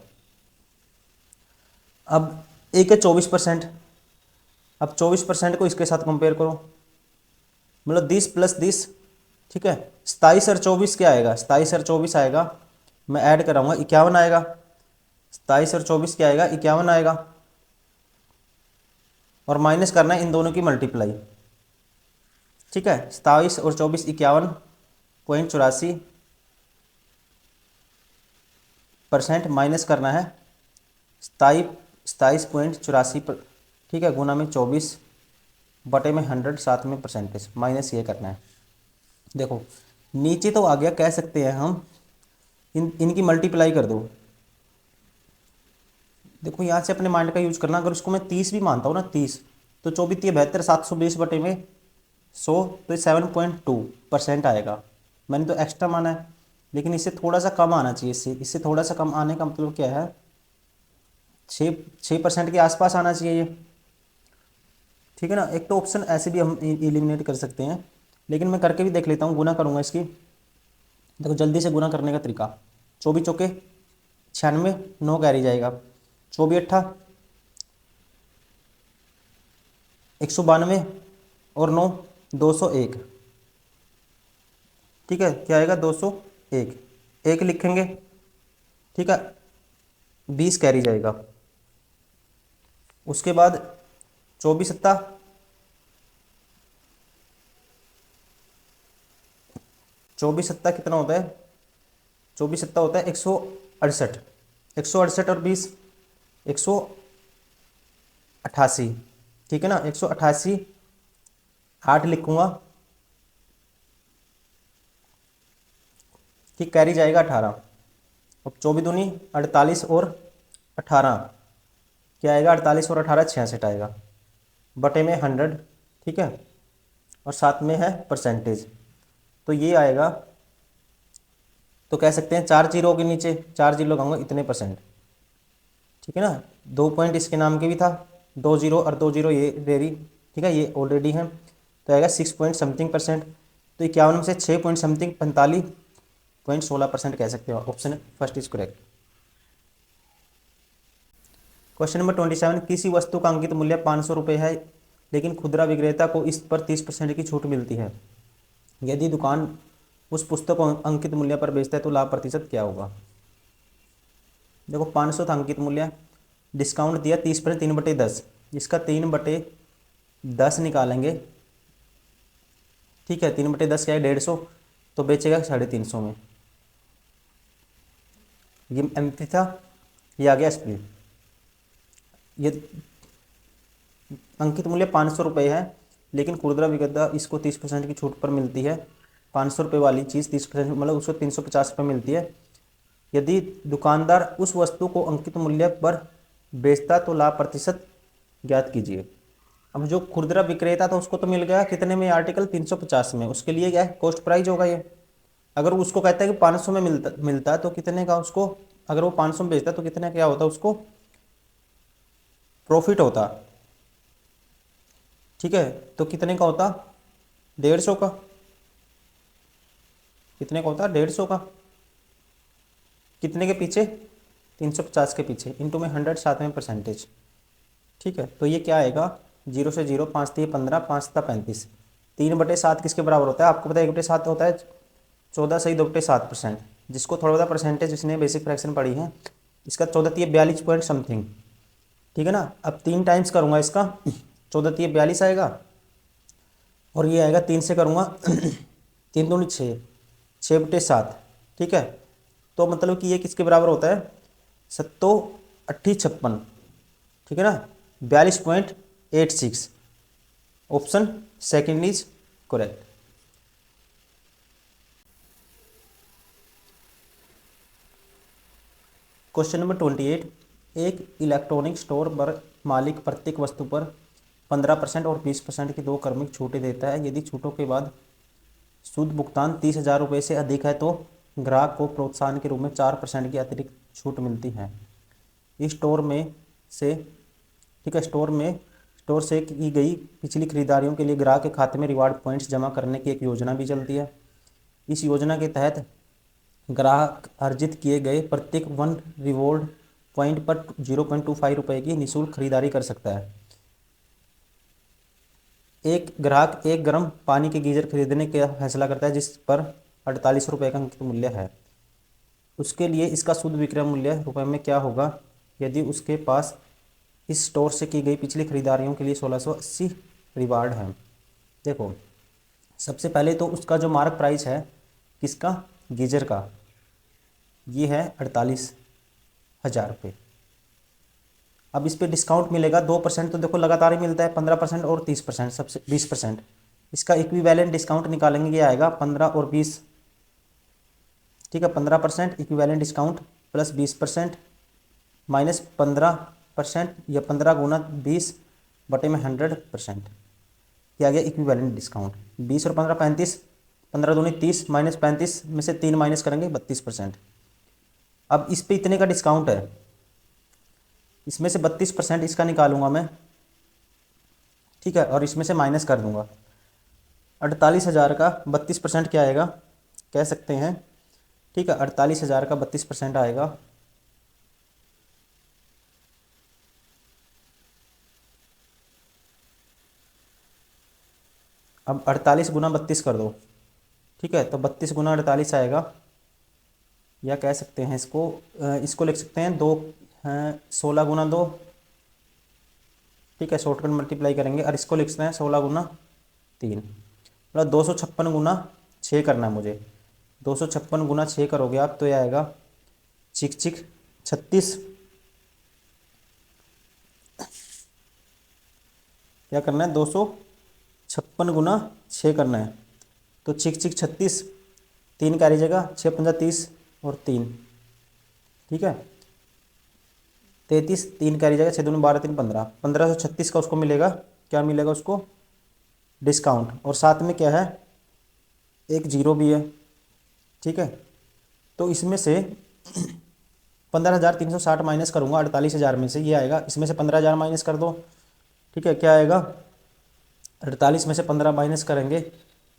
अब एक है 24%, अब 24% को इसके साथ कंपेयर करो, मतलब 10 + 10, ठीक है। 27 और 24 क्या आएगा, 27 और 24 आएगा, मैं ऐड कराऊंगा 51 आएगा। 27 और 24 क्या आएगा 51 आएगा, और माइनस करना है इन दोनों की मल्टीप्लाई, ठीक है। 27 और 24 51.84% माइनस करना है 27.84, ठीक है, गुना में 24 बटे में 100 साथ में परसेंटेज, माइनस ये करना है। देखो नीचे तो आ गया, कह सकते हैं हम इनकी मल्टीप्लाई कर दो। देखो यहाँ से अपने माइंड का यूज करना, अगर उसको मैं 30 भी मानता हूँ ना 30, तो 24 72 720 बटे में 100, तो 7.2% आएगा। मैंने तो एक्स्ट्रा माना है, लेकिन इससे थोड़ा सा कम आना चाहिए। इससे थोड़ा सा कम आने का मतलब क्या है, 6% के आसपास आना चाहिए ये, ठीक है ना। एक तो ऑप्शन ऐसे भी हम एलिमिनेट कर सकते हैं, लेकिन मैं करके भी देख लेता हूँ, गुना करूँगा इसकी। देखो जल्दी से गुना करने का तरीका, 24 चौके 96, 9 कैरी जाएगा, 24 8 192 और 9 201, ठीक है। क्या आएगा 201, एक लिखेंगे, ठीक है, 20 कैरी जाएगा। उसके बाद 24 7 24 7 कितना होता है, 24 7 होता है 168, 168 और 20 188, ठीक है ना। 188, 8 लिखूंगा, ठीक, कैरी जाएगा 18। अब 24 दूनी 48 और 18, क्या आएगा 48 और 18 66 आएगा, बटे में 100, ठीक है, और साथ में है परसेंटेज, तो ये आएगा। तो कह सकते हैं 4 जीरो के नीचे 4 जीरो लगाऊंगा इतने परसेंट, ठीक है ना। 2 पॉइंट इसके नाम के भी था, 2 जीरो और 2 जीरो ये रेडी, ठीक है, ये ऑलरेडी है, तो आएगा 6 पॉइंट समथिंग परसेंट। तो 51 में से 6 पॉइंट समथिंग 45.16% कह सकते हो। Option first is correct. Question number 27, किसी वस्तु का अंकित मूल्य 500 रुपये है, लेकिन खुदरा विक्रेता को इस पर 30% की छूट मिलती है। यदि दुकान उस पुस्तक को अंकित मूल्य पर बेचता है तो लाभ प्रतिशत क्या होगा। देखो 500 था अंकित मूल्य, डिस्काउंट दिया 30%, 3/10, इसका 3/10 निकालेंगे, ठीक है। 3/10 क्या है 150, तो बेचेगा 350 में। ये एमपी था, ये आ गया स्प्लिट। ये अंकित मूल्य 500 रुपये है, लेकिन खुदरा विक्रेता इसको 30% की छूट पर मिलती है। 500 रुपये वाली चीज़ 30%, मतलब उसको 350 रुपये मिलती है। यदि दुकानदार उस वस्तु को अंकित मूल्य पर बेचता तो लाभ प्रतिशत ज्ञात कीजिए। अब जो खुदरा विक्रेता था उसको तो मिल गया कितने में, आर्टिकल 350 में, उसके लिए क्या है कॉस्ट प्राइस होगा ये। अगर उसको कहता है कि 500 में मिलता है तो कितने का उसको, अगर वो 500 में बेचता है तो कितने क्या होता है उसको प्रॉफिट होता, ठीक है। तो कितने का होता 150 का, कितने का होता 150 का, कितने के पीछे 350 के पीछे, इंटू में 100 साथ में परसेंटेज, ठीक है। तो ये क्या आएगा 0 से 0, 5 3 15, 5 7 35, 3/7 किसके बराबर होता है आपको पता है, 1/7 होता है 14 सही 2/7%। जिसको थोड़ा बता परसेंटेज जिसने बेसिक फ्रैक्शन पढ़ी है, इसका 14 42 पॉइंट समथिंग, ठीक है ना। अब 3 टाइम्स करूँगा इसका, 14 42 आएगा, और ये आएगा 3 से करूँगा 3 दूनी 6, 6/7, ठीक है। तो मतलब कि ये किसके बराबर होता है 7/8 56, ठीक है ना, 42.86। Option second is correct. Question number 28, एक इलेक्ट्रॉनिक स्टोर पर मालिक प्रत्येक वस्तु पर 15% और 20% की दो क्रमिक छूटें देता है। यदि छूटों के बाद शुद्ध भुगतान 30,000 रुपये से अधिक है तो ग्राहक को प्रोत्साहन के रूप में 4% की अतिरिक्त छूट मिलती है। स्टोर में से ठीक है स्टोर से की गई पिछली खरीदारियों के लिए ग्राहक के खाते में रिवार्ड पॉइंट्स जमा करने की एक योजना भी चलती है। इस योजना के तहत ग्राहक अर्जित किए गए प्रत्येक 1 रिवॉर्ड पॉइंट पर 0.25 रुपये की निःशुल्क खरीदारी कर सकता है। एक ग्राहक एक गर्म पानी के गीजर खरीदने का फैसला करता है जिस पर 48 रुपये का अंकित मूल्य है। उसके लिए इसका शुद्ध विक्रय मूल्य रुपये में क्या होगा यदि उसके पास इस स्टोर से की गई पिछली खरीदारियों के लिए 1680 रिवार्ड हैं। देखो, सबसे पहले तो उसका जो मार्क प्राइस है किसका, गीजर का, ये है 48,000 रुपये। अब इस पे डिस्काउंट मिलेगा 2%, तो देखो लगातार ही मिलता है 15% और 30%, सबसे 20%। इसका इक्विवेलेंट डिस्काउंट निकालेंगे, ये आएगा 15 और 20, ठीक है। 15% इक्विवेलेंट डिस्काउंट प्लस 20% माइनस 15% या 15 गुना 20 बटे में 100%, ये आ गया इक्विवेलेंट डिस्काउंट। 20 और 15 35, 15 दूनी 30 माइनस 35 में से 3 माइनस करेंगे 32%। अब इस पे इतने का डिस्काउंट है, इसमें से 32% इसका निकालूंगा मैं, ठीक है, और इसमें से माइनस कर दूंगा। 48,000 का 32% क्या आएगा कह सकते हैं, ठीक है। 48,000 का 32% आएगा अब 48 गुना 32 कर दो, ठीक है, तो 32 गुना 48 आएगा, या कह सकते हैं इसको लिख सकते हैं 16 गुना 2, ठीक है, शॉर्टकट मल्टीप्लाई करेंगे, और इसको लिख सकते हैं 16 गुना 3, मतलब 256 गुना 6 करना है मुझे। 256 गुना 6 करोगे आप तो ये आएगा चिक चिक 36, क्या करना है 256 गुना 6 करना है, तो चिक चिक 36, 3 का जगह 6 पंजा 30 और 3, ठीक है, 33, 3 का जगह 6 दूनी 12 3 15, 1536 का उसको मिलेगा, क्या मिलेगा उसको, डिस्काउंट, और साथ में क्या है एक जीरो भी है, ठीक है। तो इसमें से 15,360 माइनस करूँगा 48,000 में से, ये आएगा, इसमें से 15,000 माइनस कर दो, ठीक है, क्या आएगा 48 में से 15 माइनस करेंगे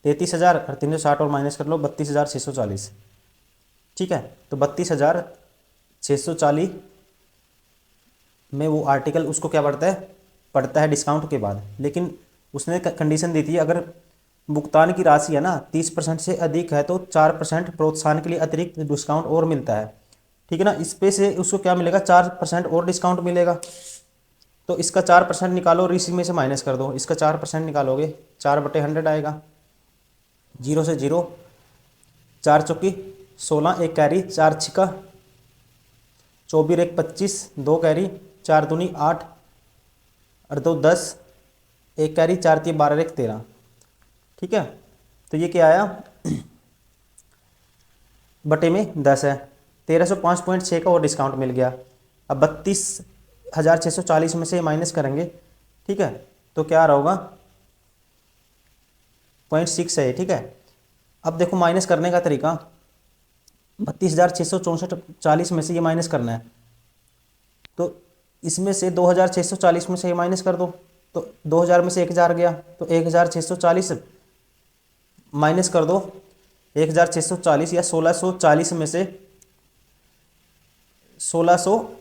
33,000 और 360 और माइनस कर लो 32,640, ठीक है। तो 32,640 में वो आर्टिकल उसको क्या पड़ता है डिस्काउंट के बाद, लेकिन उसने कंडीशन दी थी अगर भुगतान की राशि है ना 30% से अधिक है तो 4% प्रोत्साहन के लिए अतिरिक्त डिस्काउंट और मिलता है, ठीक है ना। इस पे से उसको क्या मिलेगा 4% और डिस्काउंट मिलेगा, तो इसका 4% निकालो और इसी में से माइनस कर दो, इसका 4% निकालोगे 4/100 आएगा, 0 से 0, 4 चौकी 16, एक कैरी, 4 छिका 24, एक 25, 2 कैरी, 4 दूनी 8 और 2 10, एक कैरी, 4 3 12, एक 13, ठीक है। तो ये क्या आया बटे में 10 है, 1305.6 का और डिस्काउंट मिल गया। अब 32,640 में से माइनस करेंगे, ठीक है, तो क्या आ रहा होगा 0.6 है, ठीक है। अब देखो माइनस करने का तरीका, 32,640 में से ये माइनस करना है, तो इसमें से 2,640 में से ये माइनस कर दो, तो 2,000 में से 1,000 गया, तो 1,640 माइनस कर दो 1,640, या 1,640 में से 1,600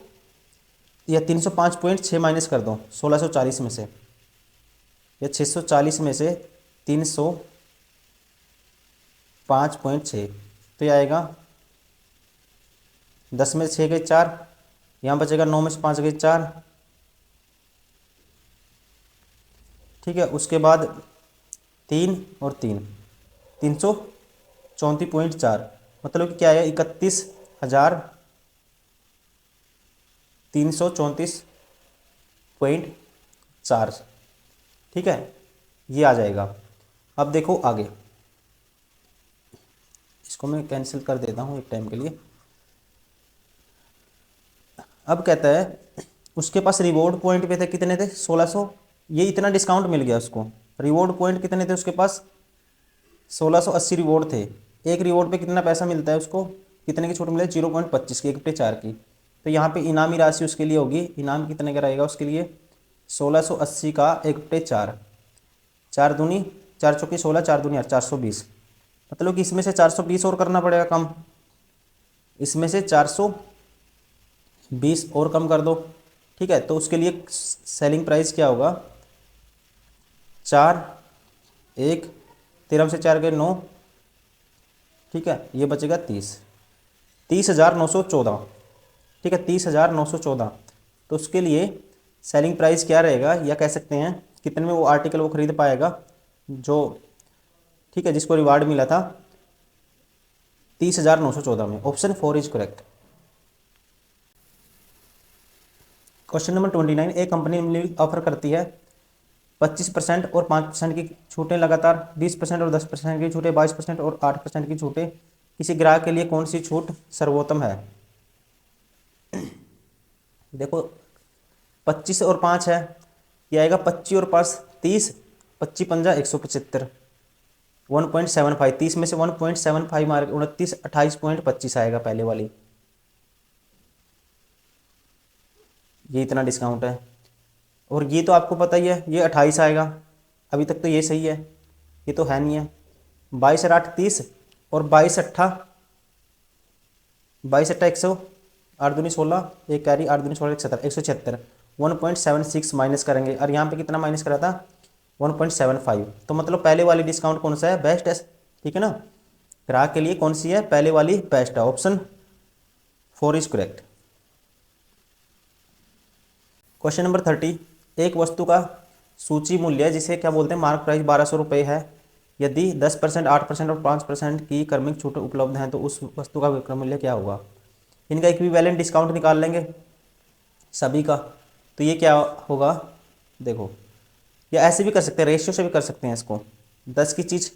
या 305.6 माइनस कर दो 1,640 में से, या 640 में से 305.6, तो ये आएगा 10 में से 6 गए 4, यहाँ बचेगा 9 में से 5 गए 4, ठीक है। उसके बाद 3 और 3, 334.4, मतलब कि क्या है 31,334.4, ठीक है, ये आ जाएगा। अब देखो आगे, इसको मैं कैंसिल कर देता हूँ एक टाइम के लिए। अब कहता है उसके पास रिवॉर्ड पॉइंट पे थे कितने थे 1600, ये इतना डिस्काउंट मिल गया उसको। रिवॉर्ड पॉइंट कितने थे उसके पास, 1680 रिवॉर्ड थे। एक रिवॉर्ड पे कितना पैसा मिलता है उसको, कितने की छूट मिले, 0.25 की, 1/4 की। तो यहाँ पे इनामी राशि उसके लिए होगी, इनाम कितने का रहेगा उसके लिए, 1680 का 1/4, 4 दूनी 4 चौकी 16, 4 दूनी 8, 420। मतलब कि इसमें से 420 और करना पड़ेगा कम, इसमें से 420 और कम कर दो। ठीक है, तो उसके लिए सेलिंग प्राइस क्या होगा, 4, 1, 13 से 4 गए 9, ठीक है, ये बचेगा 30,914। ठीक है, 30,914। तो उसके लिए सेलिंग प्राइस क्या रहेगा, या कह सकते हैं कितने में वो आर्टिकल वो खरीद पाएगा जो, ठीक है, जिसको रिवार्ड मिला था 30,914 में। Option 4 is correct. Question number 29, एक कंपनी ऑफर करती है 25% और 5% की छूटें लगातार, 20% और 10% की छूटें, 22% और 8% की छूटें। किसी ग्राहक के लिए कौन सी छूट सर्वोत्तम है। देखो 25 और 5 है, ये आएगा 25 और 5 30, 25 पंजा 175, 1.75, 30 में से 1.75 मार 29, 28.25 आएगा पहले वाली, ये इतना डिस्काउंट है। और ये तो आपको पता ही है, ये 28 आएगा, अभी तक तो ये सही है, ये तो है नहीं है। 22 और 8 30, और 22 अट्ठा 100, 8 दूनी 16, एक कैरी, 8 दूनी 16, 176, 1.76 माइनस करेंगे, और यहाँ पे कितना माइनस करा था, 1.75। तो मतलब पहले वाली डिस्काउंट कौन सा है, बेस्ट है, ठीक है ना। ग्राहक के लिए कौन सी है, पहले वाली बेस्ट है। Option 4 is correct. Question number 30, एक वस्तु का सूची मूल्य जिसे क्या बोलते हैं, मार्क प्राइस 1200 रुपये है। यदि 10%, 8% और 5% की क्रमिक छूट उपलब्ध हैं तो उस वस्तु का विक्रय मूल्य क्या होगा। इनका इक्विवेलेंट डिस्काउंट निकाल लेंगे सभी का, तो ये क्या होगा, देखो, या ऐसे भी कर सकते हैं, रेशियो से भी कर सकते हैं इसको। 10 की चीज़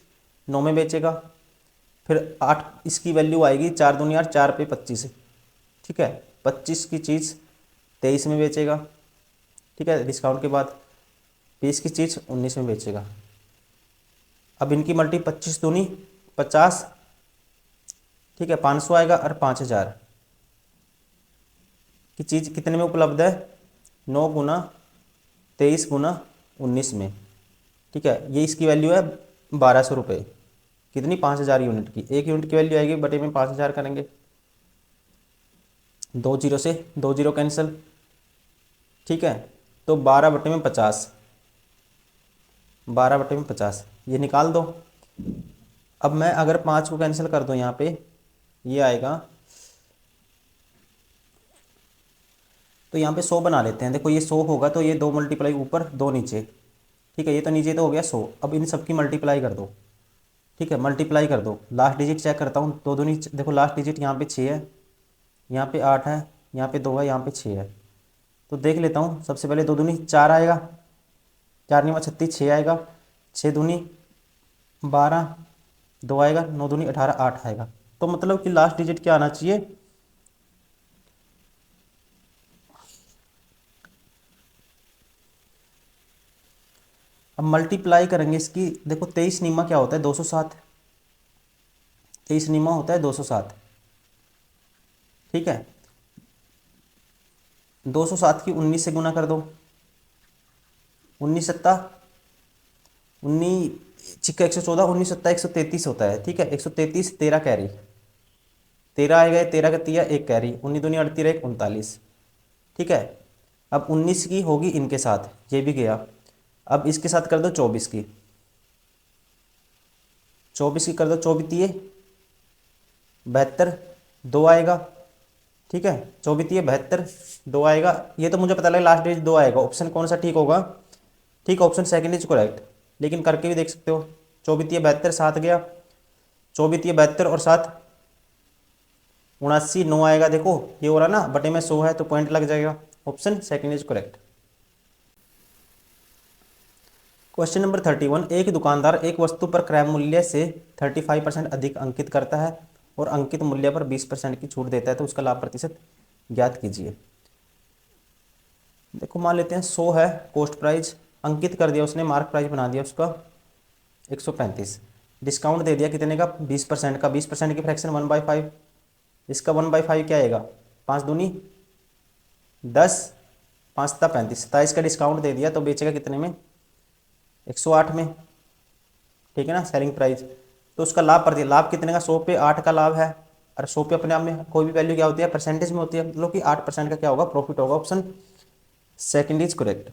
9 में बेचेगा, फिर 8 इसकी वैल्यू आएगी, 4 दूनी 8, 4 पे 25, ठीक है, 25 की चीज़ 23 में बेचेगा, ठीक है, डिस्काउंट के बाद। 20 की चीज़ 19 में बेचेगा। अब इनकी मल्टी 25 दूनी 50, ठीक है, 500 आएगा, और 5000 की चीज़ कितने में उपलब्ध है, 9 गुना 23 गुना 19 में, ठीक है, ये इसकी वैल्यू है 1200 रुपये, कितनी, 5000 यूनिट की। एक यूनिट की वैल्यू आएगी, बटे में 5000 करेंगे, 2 जीरो से 2 जीरो कैंसिल, ठीक है, तो 12/50, 12/50 ये निकाल दो। अब मैं अगर 5 को कैंसिल कर दूँ यहाँ पे, ये आएगा, तो यहाँ पे 100 बना लेते हैं। देखो ये 100 होगा, तो ये 2 मल्टीप्लाई ऊपर 2 नीचे, ठीक है, ये तो नीचे तो हो गया 100। अब इन सब की मल्टीप्लाई कर दो, ठीक है, मल्टीप्लाई कर दो। लास्ट डिजिट चेक करता हूँ, 2 दूनी, देखो लास्ट डिजिट यहाँ पे 6 है, यहाँ पे 8 है, यहाँ पे 2 है, यहाँ पे 6 है। तो देख लेता हूँ, सबसे पहले 2 दूनी 4 आएगा, 4 नीमा 36, 6 आएगा, 6 दूनी 12, 2 आएगा, 9 दूनी 18, 8 आएगा। तो मतलब कि लास्ट डिजिट क्या आना चाहिए, अब मल्टीप्लाई करेंगे इसकी। देखो 23 नीमा क्या होता है, 207, 23 नीमा होता है 207, ठीक है, 207 की 19 से गुना कर दो, 19 सत्ता 19 छिक्का 114, 19 सत्ता 133 होता है, ठीक है, 133, 13 कैरी, 13 आएगा, 13 का तिया 1 कैरी, 19 दूनी 38, 39, ठीक है। अब 19 की होगी इनके साथ, ये भी गया। अब इसके साथ कर दो 24 की, 24 की कर दो, 24 तिये 72, 2 आएगा, ठीक है, 24 तिये 72, 2 आएगा। ये तो मुझे पता लगा लास्ट डिजिट 2 आएगा। ऑप्शन कौन सा ठीक होगा, ठीक, ऑप्शन सेकंड इज करेक्ट। लेकिन करके भी देख सकते हो, 24 तिये 72, 7 गया, 24 तिये 72 और 7 79, 9 आएगा। देखो ये हो रहा ना, बटे में 100 है तो पॉइंट लग जाएगा। Option second is correct. Question number 31, एक दुकानदार एक वस्तु पर क्रय मूल्य से 35% अधिक अंकित करता है और अंकित मूल्य पर 20% की छूट देता है, तो उसका लाभ प्रतिशत ज्ञात कीजिए। देखो मान लेते हैं 100 है कॉस्ट प्राइस, अंकित कर दिया उसने, मार्क प्राइस बना दिया उसका 135। डिस्काउंट दे दिया कितने का, 20% का। 20% की फ्रैक्शन 1/5, इसका 1/5 क्या आएगा, 5 दूनी 10, 5 था 35, 27 का डिस्काउंट दे दिया तो बेचेगा कितने में, 108 में, ठीक है ना, सेलिंग प्राइस। तो उसका लाभ प्रति लाभ कितने का, 100 पे 8 का लाभ है। और 100 पे अपने आप में कोई भी वैल्यू क्या होती है, परसेंटेज में होती है, मतलब कि 8% का क्या होगा, प्रॉफिट होगा। Option second is correct.